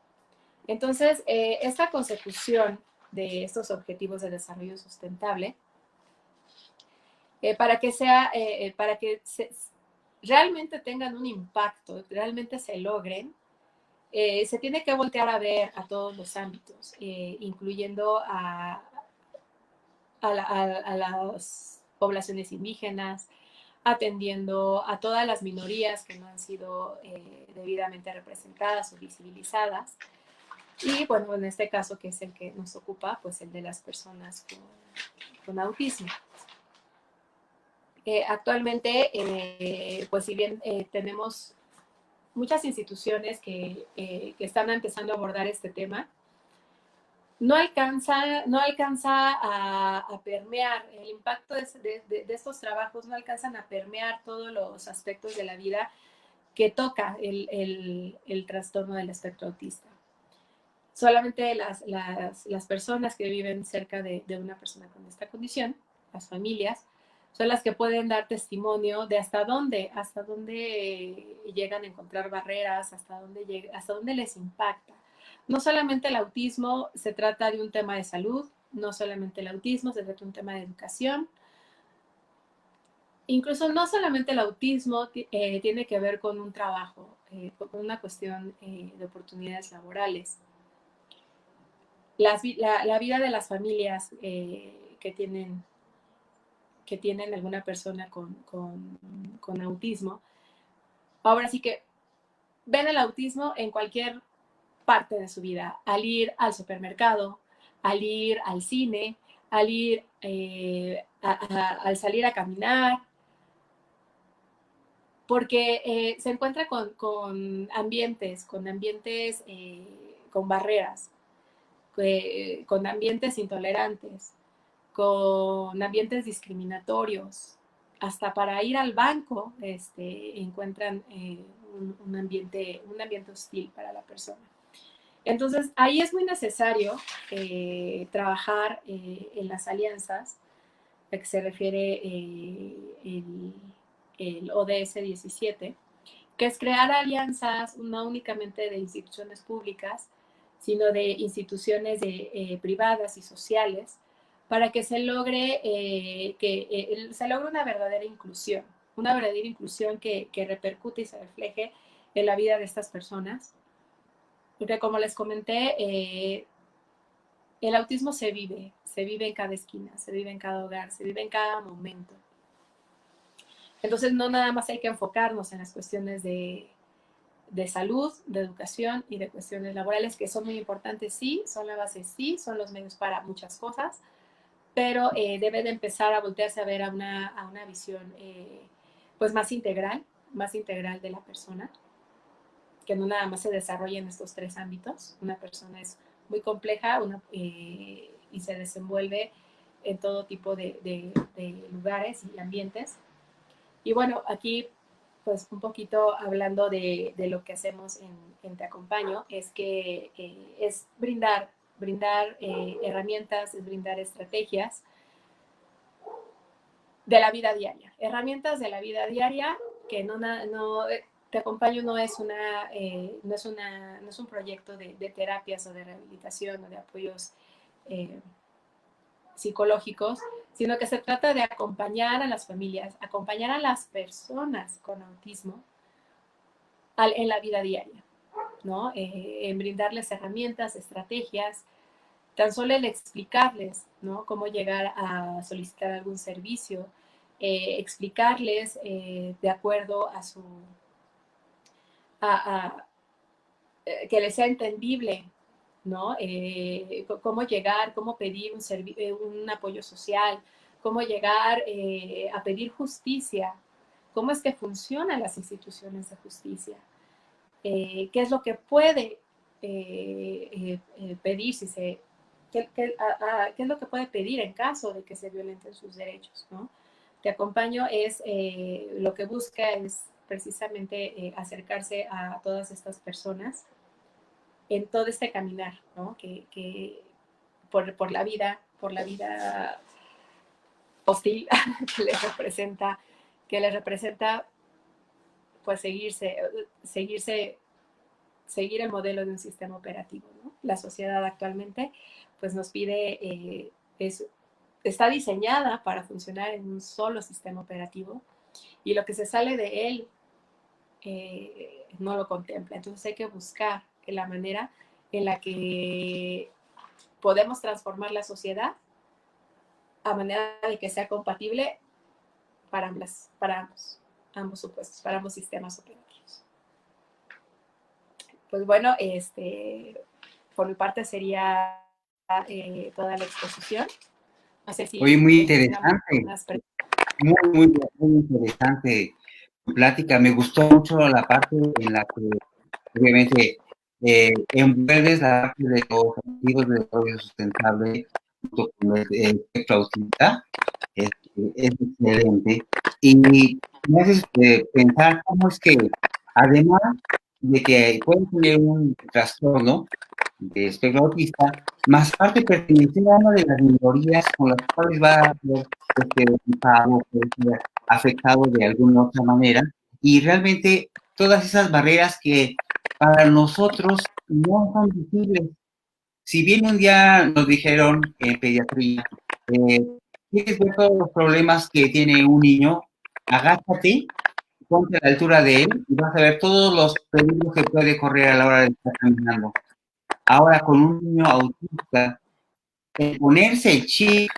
Entonces, esta consecución de estos objetivos de desarrollo sustentable, para que realmente tengan un impacto, realmente se logren, se tiene que voltear a ver a todos los ámbitos, incluyendo a las poblaciones indígenas, atendiendo a todas las minorías que no han sido debidamente representadas o visibilizadas. Y bueno, en este caso, que es el que nos ocupa, pues el de las personas con autismo. Actualmente, pues si bien tenemos muchas instituciones que están empezando a abordar este tema, no alcanza a permear, el impacto de estos trabajos no alcanzan a permear todos los aspectos de la vida que toca el trastorno del espectro autista. Solamente las personas que viven cerca de una persona con esta condición, las familias, son las que pueden dar testimonio de hasta dónde llegan a encontrar barreras, hasta dónde les impacta. No solamente el autismo se trata de un tema de salud, no solamente el autismo se trata de un tema de educación. Incluso no solamente el autismo tiene que ver con un trabajo, con una cuestión de oportunidades laborales. La vida de las familias que tienen alguna persona con autismo, ahora sí que ven el autismo en cualquier parte de su vida, al ir al supermercado, al ir al cine, al ir al salir a caminar, porque se encuentra con ambientes, con barreras, con ambientes intolerantes, con ambientes discriminatorios. Hasta para ir al banco encuentran un ambiente hostil para la persona. Entonces, ahí es muy necesario trabajar en las alianzas, a que se refiere el ODS 17, que es crear alianzas no únicamente de instituciones públicas, sino de instituciones privadas y sociales, para que se logre, una verdadera inclusión, que repercute y se refleje en la vida de estas personas. Porque como les comenté, el autismo se vive en cada esquina, se vive en cada hogar, se vive en cada momento. Entonces no nada más hay que enfocarnos en las cuestiones de salud, de educación y de cuestiones laborales, que son muy importantes, sí, son la base, sí, son los medios para muchas cosas, pero debe de empezar a voltearse a ver a una visión pues más integral de la persona, que no nada más se desarrolla en estos tres ámbitos. Una persona es muy compleja y se desenvuelve en todo tipo de lugares y ambientes. Y bueno, aquí pues un poquito hablando de lo que hacemos en Te Acompaño, es que es brindar herramientas, es brindar estrategias de la vida diaria, herramientas de la vida diaria que Te Acompaño no es un proyecto de terapias o de rehabilitación o de apoyos psicológicos, sino que se trata de acompañar a las familias, acompañar a las personas con autismo en la vida diaria, ¿no? En brindarles herramientas, estrategias, tan solo el explicarles, ¿no? Cómo llegar a solicitar algún servicio, explicarles de acuerdo a que les sea entendible, ¿no? Cómo llegar, cómo pedir un apoyo social, cómo llegar a pedir justicia, cómo es que funcionan las instituciones de justicia, qué es lo que puede pedir qué es lo que puede pedir en caso de que se violenten sus derechos, ¿no? Te Acompaño lo que busca es precisamente acercarse a todas estas personas en todo este caminar, ¿no? Que por la vida hostil que les representa pues seguir el modelo de un sistema operativo, ¿no? La sociedad actualmente pues nos pide, está diseñada para funcionar en un solo sistema operativo y lo que se sale de él no lo contempla. Entonces hay que buscar la manera en la que podemos transformar la sociedad a manera de que sea compatible para ambos supuestos, para ambos sistemas operativos. Pues bueno, por mi parte sería toda la exposición. No sé si Oye, muy interesante, muy interesante tu plática. Me gustó mucho la parte en la que obviamente envuelves la parte de los objetivos de desarrollo sustentable junto con el espectro autista. Es excelente. Y me haces pensar cómo es que, además de que pueden tener un trastorno de espectro autista, más parte pertenecer a una de las minorías con las cuales va a ser puede ser afectado de alguna otra manera, y realmente todas esas barreras que para nosotros no son visibles. Si bien un día nos dijeron en pediatría, ¿quieres ver todos los problemas que tiene un niño? Agáchate, ponte a la altura de él y vas a ver todos los peligros que puede correr a la hora de estar caminando. Ahora, con un niño autista, ponerse el chip,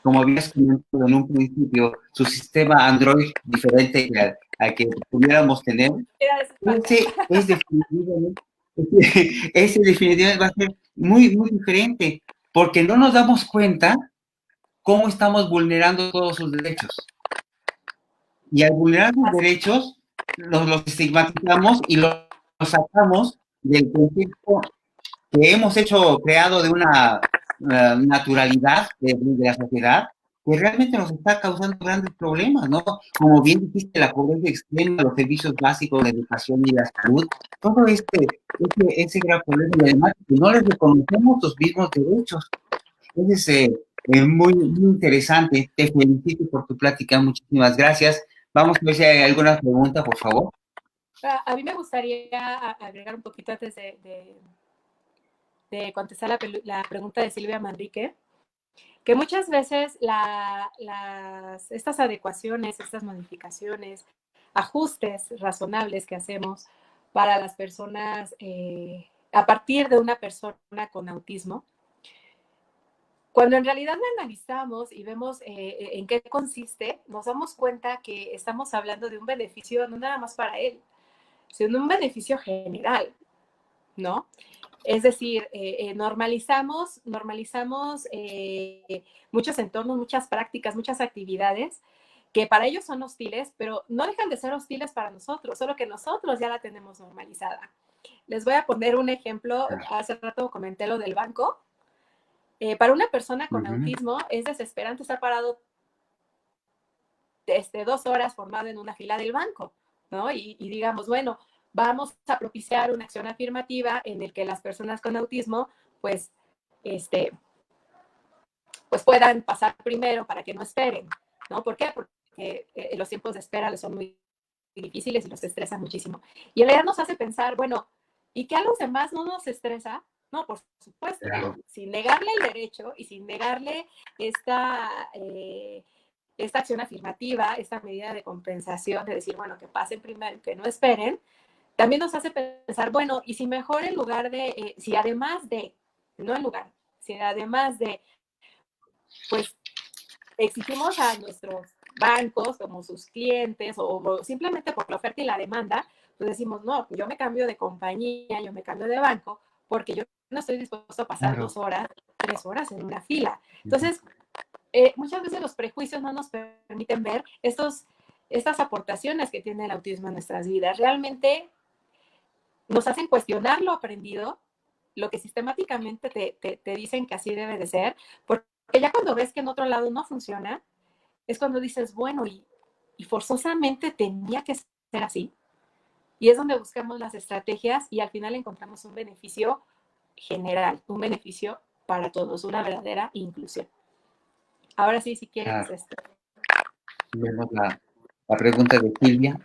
como habías comentado en un principio, su sistema Android diferente al que pudiéramos tener, ese definitivamente va a ser muy, muy diferente, porque no nos damos cuenta cómo estamos vulnerando todos sus derechos. Y al vulnerar sus derechos, los estigmatizamos y los sacamos del contexto que hemos creado de una naturalidad de la sociedad, que realmente nos está causando grandes problemas, ¿no? Como bien dijiste, la pobreza extrema, los servicios básicos, la educación y la salud, todo ese gran problema, y además que no les reconocemos los mismos derechos. Entonces, muy, muy interesante. Te felicito por tu plática. Muchísimas gracias. Vamos a ver si hay alguna pregunta, por favor. A mí me gustaría agregar un poquito antes de contestar la pregunta de Silvia Manrique, que muchas veces estas adecuaciones, estas modificaciones, ajustes razonables que hacemos para las personas, a partir de una persona con autismo, cuando en realidad lo analizamos y vemos en qué consiste, nos damos cuenta que estamos hablando de un beneficio no nada más para él, sino un beneficio general, ¿no? Es decir, normalizamos muchos entornos, muchas prácticas, muchas actividades que para ellos son hostiles, pero no dejan de ser hostiles para nosotros, solo que nosotros ya la tenemos normalizada. Les voy a poner un ejemplo. Hace rato comenté lo del banco. Para una persona con autismo es desesperante estar parado 2 horas formado en una fila del banco, ¿no? Y digamos, bueno, vamos a propiciar una acción afirmativa en el que las personas con autismo, pues puedan pasar primero para que no esperen, ¿no? ¿Por qué? Porque los tiempos de espera les son muy difíciles y los estresan muchísimo. Y en realidad nos hace pensar, bueno, ¿y qué a los demás no nos estresa? No, por supuesto, claro. Sin negarle el derecho y sin negarle esta acción afirmativa, esta medida de compensación, de decir, bueno, que pasen primero, que no esperen, también nos hace pensar, bueno, y si mejor en lugar de, si además de, no en lugar, si además de, pues exigimos a nuestros bancos como sus clientes o simplemente por la oferta y la demanda, pues decimos, no, yo me cambio de compañía, yo me cambio de banco, porque yo no estoy dispuesto a pasar 2 horas, 3 horas en una fila. Entonces, muchas veces los prejuicios no nos permiten ver estas aportaciones que tiene el autismo en nuestras vidas. Realmente nos hacen cuestionar lo aprendido, lo que sistemáticamente te dicen que así debe de ser, porque ya cuando ves que en otro lado no funciona, es cuando dices, bueno, y forzosamente tenía que ser así. Y es donde buscamos las estrategias y al final encontramos un beneficio general, un beneficio para todos, una verdadera inclusión. Ahora sí, si quieres, Claro. Vemos la pregunta de Silvia.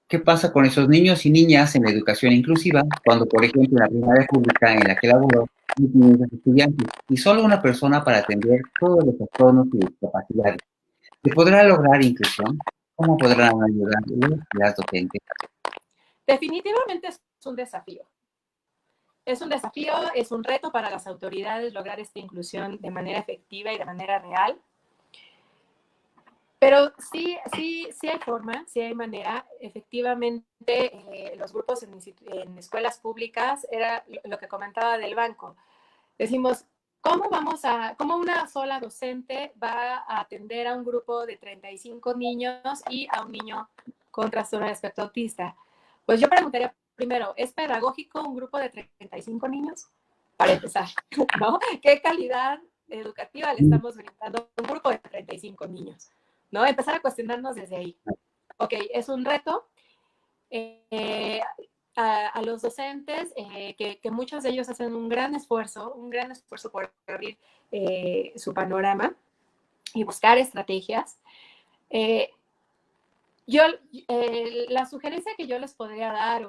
¿Qué pasa con esos niños y niñas en la educación inclusiva cuando, por ejemplo, en la primaria pública en la que laboró, hay 500 estudiantes y solo una persona para atender todos los trastornos y discapacidades? ¿Se podrá lograr inclusión? ¿Cómo podrán ayudar las docentes? definitivamente es un desafío. Es un desafío, es un reto para las autoridades lograr esta inclusión de manera efectiva y de manera real. Pero sí hay forma, sí hay manera. Efectivamente, los grupos en escuelas públicas, era lo que comentaba del banco. Decimos, ¿cómo una sola docente va a atender a un grupo de 35 niños y a un niño con trastorno de espectro autista? Pues yo preguntaría primero, ¿es pedagógico un grupo de 35 niños? Para empezar, ¿no? ¿Qué calidad educativa le estamos brindando a un grupo de 35 niños? ¿No? Empezar a cuestionarnos desde ahí. Ok, es un reto. A los docentes, que muchos de ellos hacen un gran esfuerzo por abrir su panorama y buscar estrategias. La sugerencia que yo les podría dar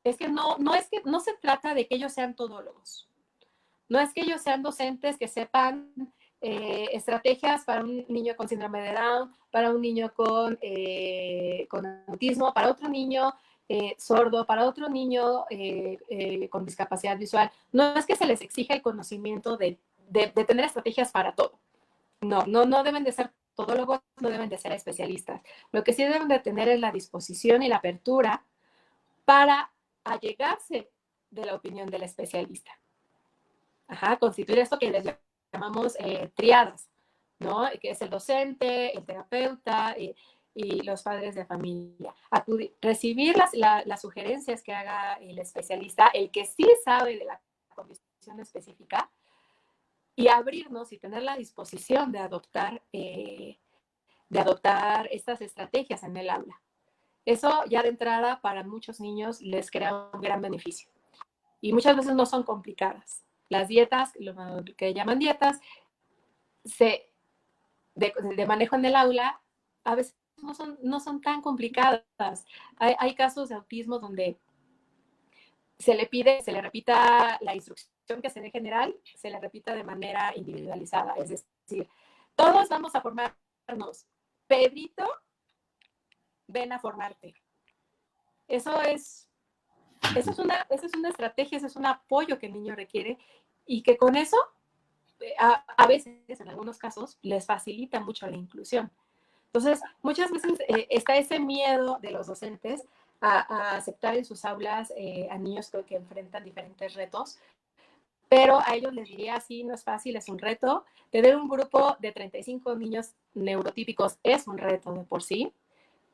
es que no se trata de que ellos sean todólogos. No es que ellos sean docentes que sepan estrategias para un niño con síndrome de Down, para un niño con autismo, para otro niño sordo, para otro niño con discapacidad visual. No es que se les exija el conocimiento de tener estrategias para todo. No deben de ser todólogos, no deben de ser especialistas. Lo que sí deben de tener es la disposición y la apertura para allegarse de la opinión del especialista. Constituir esto que les llamamos triadas, ¿no? Que es el docente, el terapeuta y los padres de familia. Recibir las sugerencias que haga el especialista, el que sí sabe de la condición específica, y abrirnos y tener la disposición de adoptar estas estrategias en el aula. Eso ya de entrada para muchos niños les crea un gran beneficio. Y muchas veces no son complicadas. Las dietas, lo que llaman dietas, de manejo en el aula, a veces no son tan complicadas. Hay casos de autismo donde se le repita la instrucción que se dé general, se le repita de manera individualizada. Es decir, todos vamos a formarnos. Pedrito, ven a formarte. Esa es una estrategia, ese es un apoyo que el niño requiere y que con eso, a veces, en algunos casos, les facilita mucho la inclusión. Entonces, muchas veces está ese miedo de los docentes a aceptar en sus aulas a niños que enfrentan diferentes retos, pero a ellos les diría, sí, no es fácil, es un reto. Tener un grupo de 35 niños neurotípicos es un reto de por sí,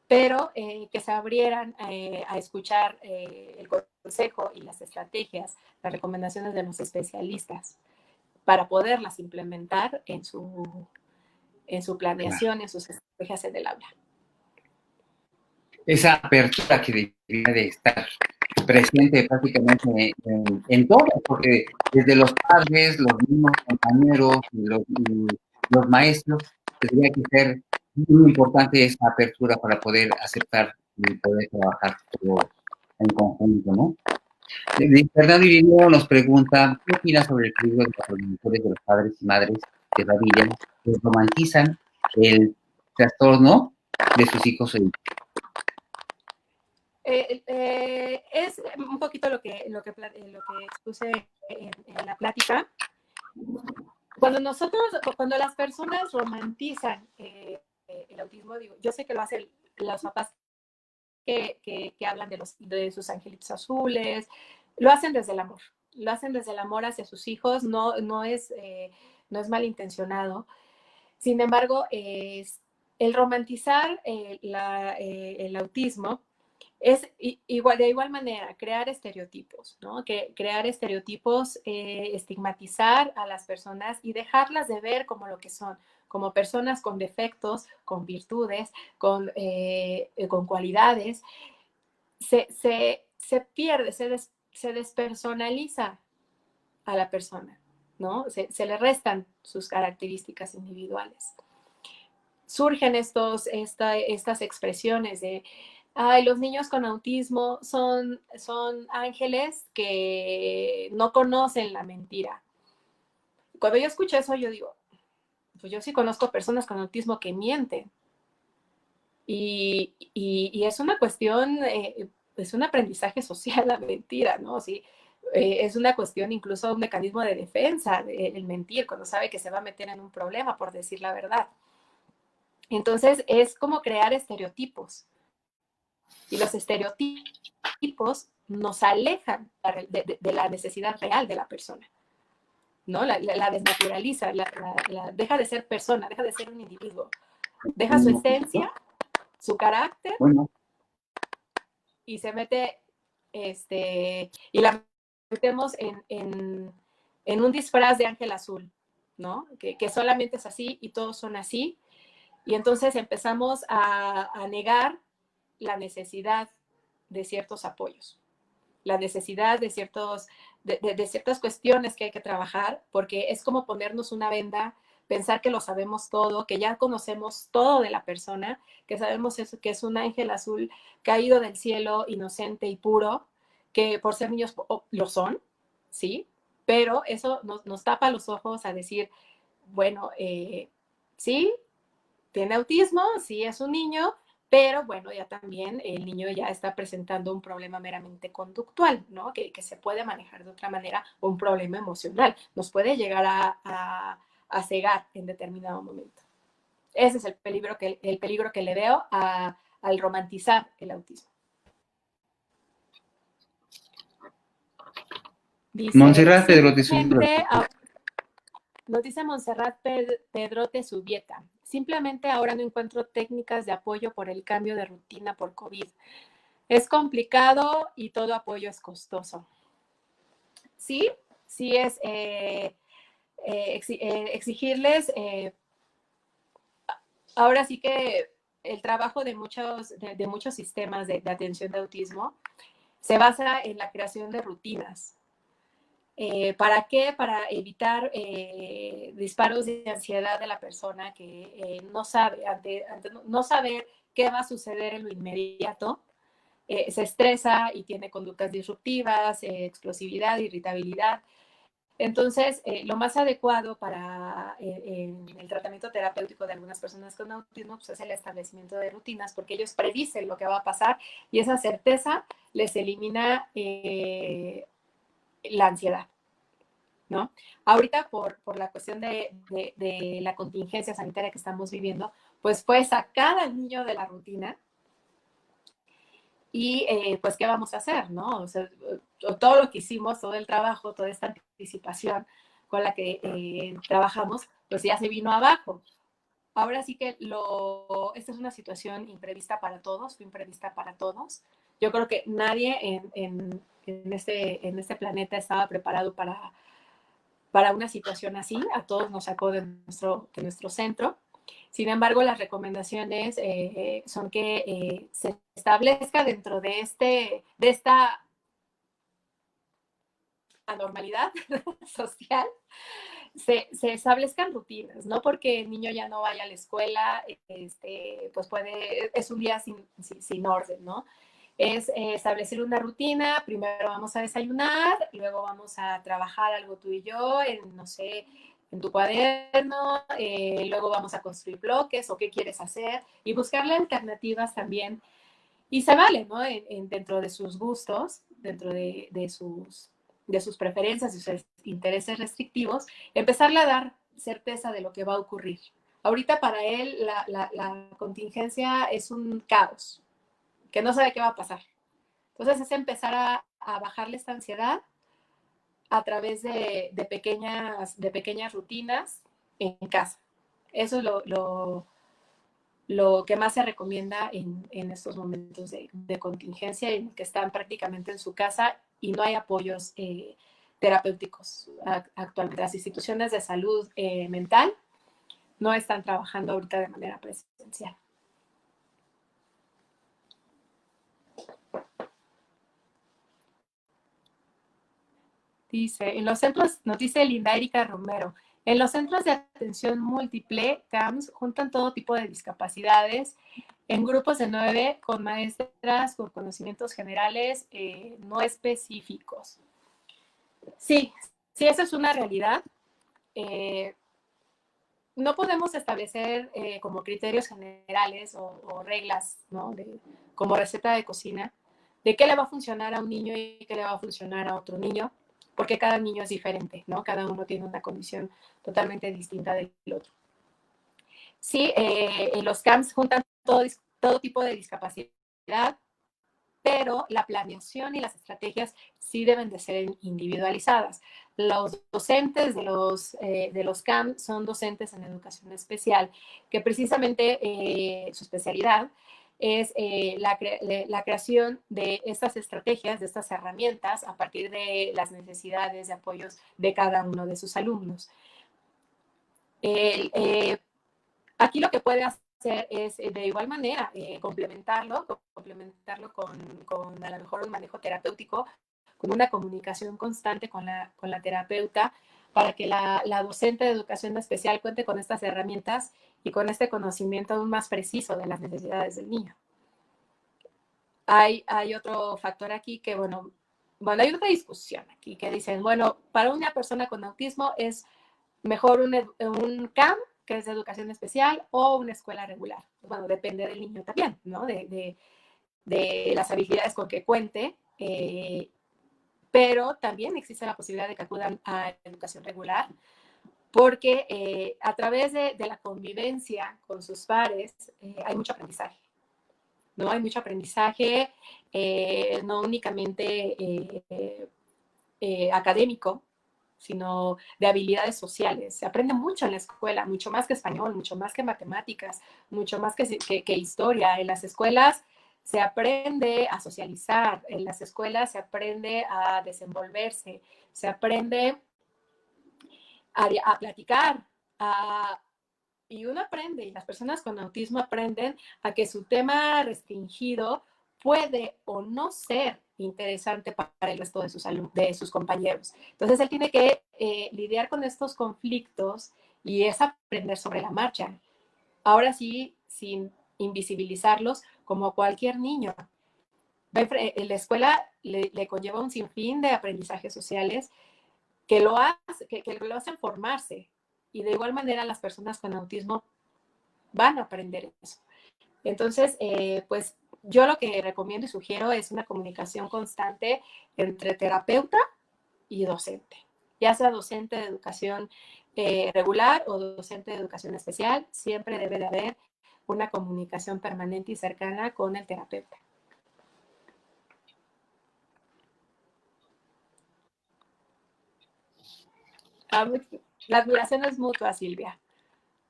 pero que se abrieran a escuchar el consejo y las estrategias, las recomendaciones de los especialistas para poderlas implementar en su planeación, en sus estrategias en el aula. Esa apertura que debería de estar presente prácticamente en todo, porque desde los padres, los mismos compañeros y los maestros, tendría que ser muy importante esa apertura para poder aceptar y poder trabajar todo en conjunto, ¿no? Fernando Irineo nos pregunta, ¿qué opinas sobre el peligro de los progenitores de los padres y madres de familia que romantizan el trastorno de sus hijos e hijas? Es un poquito lo que expuse en la plática. Cuando las personas romantizan el autismo, digo, yo sé que lo hacen los papás que hablan de sus angelitos azules, lo hacen desde el amor hacia sus hijos, no es malintencionado. Sin embargo, el romantizar el autismo es de igual manera crear estereotipos, ¿no? Crear estereotipos, estigmatizar a las personas y dejarlas de ver como lo que son, como personas con defectos, con virtudes, con cualidades. Se pierde, se despersonaliza a la persona, ¿no? Se le restan sus características individuales. Surgen estas expresiones de, ay, los niños con autismo son ángeles que no conocen la mentira. Cuando yo escucho eso, yo digo, pues yo sí conozco personas con autismo que mienten. Y es una cuestión, es un aprendizaje social la mentira, ¿no? Sí, es una cuestión, incluso un mecanismo de defensa, el mentir, cuando sabe que se va a meter en un problema por decir la verdad. Entonces, es como crear estereotipos. Y los estereotipos nos alejan de la necesidad real de la persona, ¿no? La desnaturaliza, deja de ser persona, deja de ser un individuo. Deja su esencia, su carácter, bueno, y se mete, y la metemos en un disfraz de ángel azul, ¿no? Que solamente es así y todos son así. Y entonces empezamos a negar la necesidad de ciertos apoyos, la necesidad de ciertas cuestiones que hay que trabajar, porque es como ponernos una venda, pensar que lo sabemos todo, que ya conocemos todo de la persona, que sabemos eso, que es un ángel azul caído del cielo, inocente y puro, que por ser niños lo son, ¿sí? Pero eso nos tapa los ojos a decir, bueno, sí, tiene autismo, sí es un niño, pero bueno, ya también el niño ya está presentando un problema meramente conductual, ¿no? Que se puede manejar de otra manera, o un problema emocional. Nos puede llegar a cegar en determinado momento. Ese es el peligro que le veo al romantizar el autismo. Dice, Montserrat Pedrote simplemente, nos dice Montserrat Pedrote Subieta, simplemente ahora no encuentro técnicas de apoyo por el cambio de rutina por COVID. Es complicado y todo apoyo es costoso. Sí, sí es exigirles, ahora sí que el trabajo de muchos sistemas de atención de autismo se basa en la creación de rutinas. ¿Para qué? Para evitar disparos de ansiedad de la persona que no sabe, ante no saber qué va a suceder en lo inmediato, se estresa y tiene conductas disruptivas, explosividad, irritabilidad. Entonces, lo más adecuado para el tratamiento terapéutico de algunas personas con autismo pues, es el establecimiento de rutinas, porque ellos predicen lo que va a pasar y esa certeza les elimina la ansiedad, ¿no? Ahorita, por la cuestión de la contingencia sanitaria que estamos viviendo, pues fue sacar al niño de la rutina. Y pues, ¿qué vamos a hacer? ¿No? O sea, todo lo que hicimos, todo el trabajo, toda esta anticipación con la que trabajamos, pues ya se vino abajo. Ahora sí que esta es una situación imprevista para todos, fue imprevista para todos. Yo creo que nadie en este planeta estaba preparado para una situación así. A todos nos sacó de nuestro centro. Sin embargo, las recomendaciones son que se establezca dentro de esta anormalidad social, se establezcan rutinas, no porque el niño ya no vaya a la escuela, pues es un día sin orden, ¿no? Es establecer una rutina, primero vamos a desayunar, luego vamos a trabajar algo tú y yo, no sé, en tu cuaderno, luego vamos a construir bloques o qué quieres hacer y buscarle alternativas también. Y se vale, ¿no? Dentro de sus gustos, dentro de sus preferencias y sus intereses restrictivos, empezarle a dar certeza de lo que va a ocurrir. Ahorita para él la contingencia es un caos, que no sabe qué va a pasar. Entonces es empezar a bajarle esta ansiedad a través de pequeñas rutinas en casa. Eso es lo que más se recomienda en estos momentos de contingencia en que están prácticamente en su casa y no hay apoyos terapéuticos actualmente. Las instituciones de salud mental no están trabajando ahorita de manera presencial. Dice, en los centros, nos dice Linda Erika Romero, en los centros de atención múltiple, CAMS, juntan todo tipo de discapacidades en grupos de 9 con maestras con conocimientos generales no específicos. Sí, sí, eso es una realidad. No podemos establecer como criterios generales o reglas, ¿no? Como receta de cocina, de qué le va a funcionar a un niño y qué le va a funcionar a otro niño, porque cada niño es diferente, ¿no? Cada uno tiene una condición totalmente distinta del otro. Sí, los CAMS juntan todo tipo de discapacidad, pero la planeación y las estrategias sí deben de ser individualizadas. Los docentes de los CAM son docentes en educación especial, que precisamente su especialidad es la creación de estas estrategias, de estas herramientas a partir de las necesidades de apoyos de cada uno de sus alumnos. Aquí lo que puede hacer es de igual manera complementarlo con a lo mejor un manejo terapéutico, con una comunicación constante con la terapeuta, para que la docente de educación especial cuente con estas herramientas y con este conocimiento aún más preciso de las necesidades del niño. Hay otro factor aquí que, bueno, hay otra discusión aquí que dicen, bueno, para una persona con autismo es mejor un CAM, que es de educación especial, o una escuela regular. Bueno, depende del niño también, ¿no? De las habilidades con que cuente, pero también existe la posibilidad de que acudan a educación regular, porque a través de la convivencia con sus pares hay mucho aprendizaje, ¿no? Hay mucho aprendizaje, no únicamente académico, sino de habilidades sociales. Se aprende mucho en la escuela, mucho más que español, mucho más que matemáticas, mucho más que historia. En las escuelas se aprende a socializar, en las escuelas se aprende a desenvolverse, se aprende a platicar, y uno aprende, y las personas con autismo aprenden a que su tema restringido puede o no ser interesante para el resto de sus compañeros. Entonces, él tiene que lidiar con estos conflictos y es aprender sobre la marcha. Ahora sí, sin invisibilizarlos como cualquier niño. En la escuela le conlleva un sinfín de aprendizajes sociales que lo hacen formarse. Y de igual manera, las personas con autismo van a aprender eso. Entonces, pues yo lo que recomiendo y sugiero es una comunicación constante entre terapeuta y docente, ya sea docente de educación regular o docente de educación especial, siempre debe de haber una comunicación permanente y cercana con el terapeuta. La admiración es mutua, Silvia.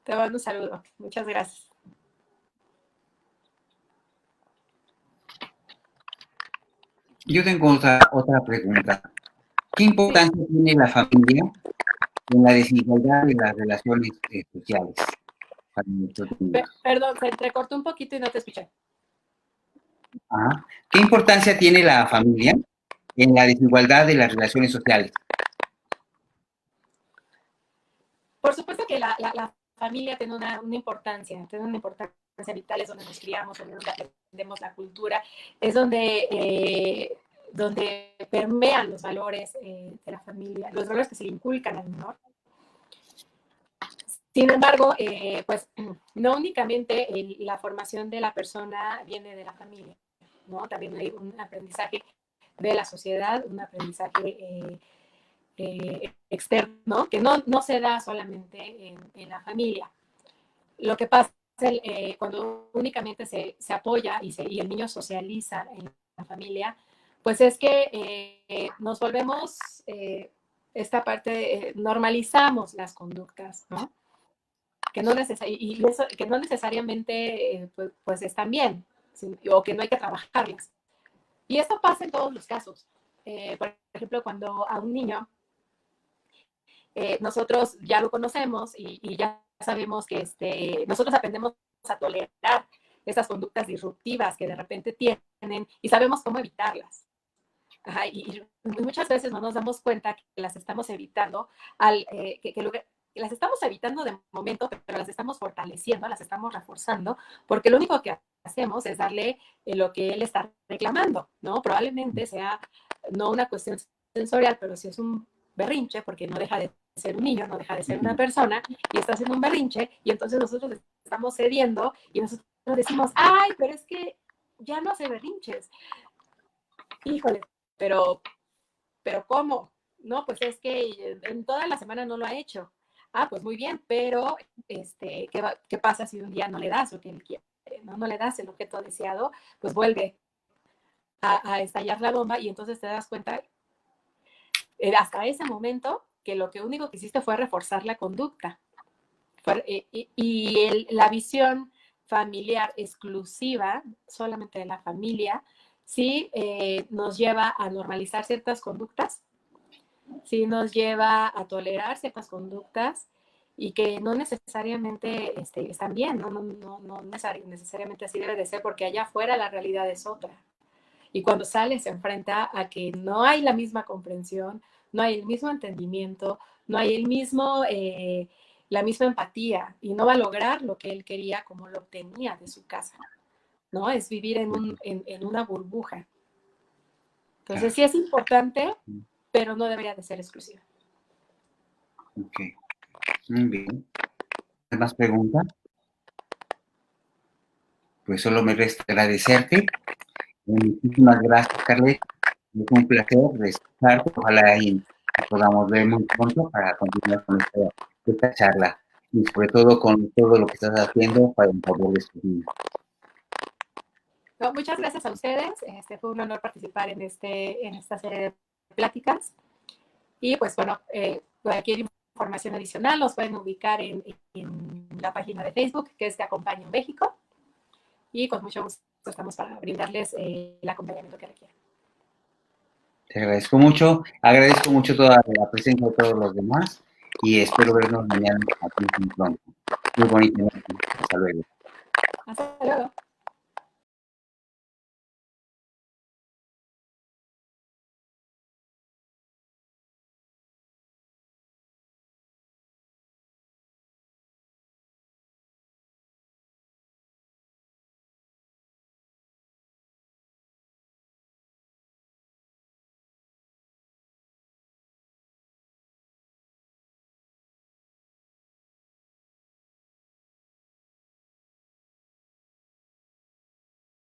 Te mando un saludo. Muchas gracias. Yo tengo otra pregunta. ¿Qué importancia tiene la familia en la desigualdad de las relaciones sociales? Perdón, se entrecortó un poquito y no te escuché. ¿Qué importancia tiene la familia en la desigualdad de las relaciones sociales? Por supuesto que la familia tiene una importancia vital, es donde nos criamos, donde aprendemos la cultura, es donde permean los valores de la familia, los valores que se le inculcan al menor. Sin embargo, pues no únicamente la formación de la persona viene de la familia, ¿no? También hay un aprendizaje de la sociedad, un aprendizaje externo que no se da solamente en la familia. Lo que pasa es cuando únicamente se apoya y el niño socializa en la familia, pues es que nos volvemos esta parte, normalizamos las conductas, ¿no? Que no, que no necesariamente pues están bien, o que no hay que trabajarlas. Y esto pasa en todos los casos. Por ejemplo, cuando a un niño nosotros ya lo conocemos y ya sabemos que nosotros aprendemos a tolerar estas conductas disruptivas que de repente tienen y sabemos cómo evitarlas. Ajá, y muchas veces no nos damos cuenta que las estamos evitando, las estamos evitando de momento, pero las estamos fortaleciendo, las estamos reforzando, porque lo único que hacemos es darle lo que él está reclamando, ¿no? Probablemente sea no una cuestión sensorial, pero si es un berrinche, porque no deja de ser un niño, no deja de ser una persona, y está haciendo un berrinche, y entonces nosotros estamos cediendo, y nosotros decimos, ay, pero es que ya no hace berrinches. Híjole, pero ¿cómo? No, pues es que en toda la semana no lo ha hecho. Ah, pues muy bien, pero ¿qué pasa si un día no le das lo que él quiere? No le das el objeto deseado, pues vuelve a estallar la bomba y entonces te das cuenta hasta ese momento que lo que único que hiciste fue reforzar la conducta. La visión familiar exclusiva, solamente de la familia, sí nos lleva a normalizar ciertas conductas, sí nos lleva a tolerar ciertas conductas y que no necesariamente están bien, no necesariamente así debe de ser, porque allá afuera la realidad es otra. Y cuando sale se enfrenta a que no hay la misma comprensión, no hay el mismo entendimiento, no hay la misma empatía y no va a lograr lo que él quería como lo obtenía de su casa, ¿no? Es vivir en una burbuja. Entonces sí es importante, pero no debería de ser exclusiva. Ok, muy bien. ¿Más preguntas? Pues solo me resta agradecerte. Muchísimas gracias, Carlet. Es un placer escucharte. Ojalá y podamos ver muy pronto para continuar con esta charla y sobre todo con todo lo que estás haciendo para el favor de estos niños. No, muchas gracias a ustedes. Fue un honor participar en esta serie de pláticas. Y pues bueno, cualquier información adicional los pueden ubicar en la página de Facebook, que es Te Acompaño en México. Y con mucho gusto estamos para brindarles el acompañamiento que requieran. Te agradezco mucho toda la presencia de todos los demás y espero vernos mañana aquí muy pronto. Muy bonito. Hasta luego. Hasta luego.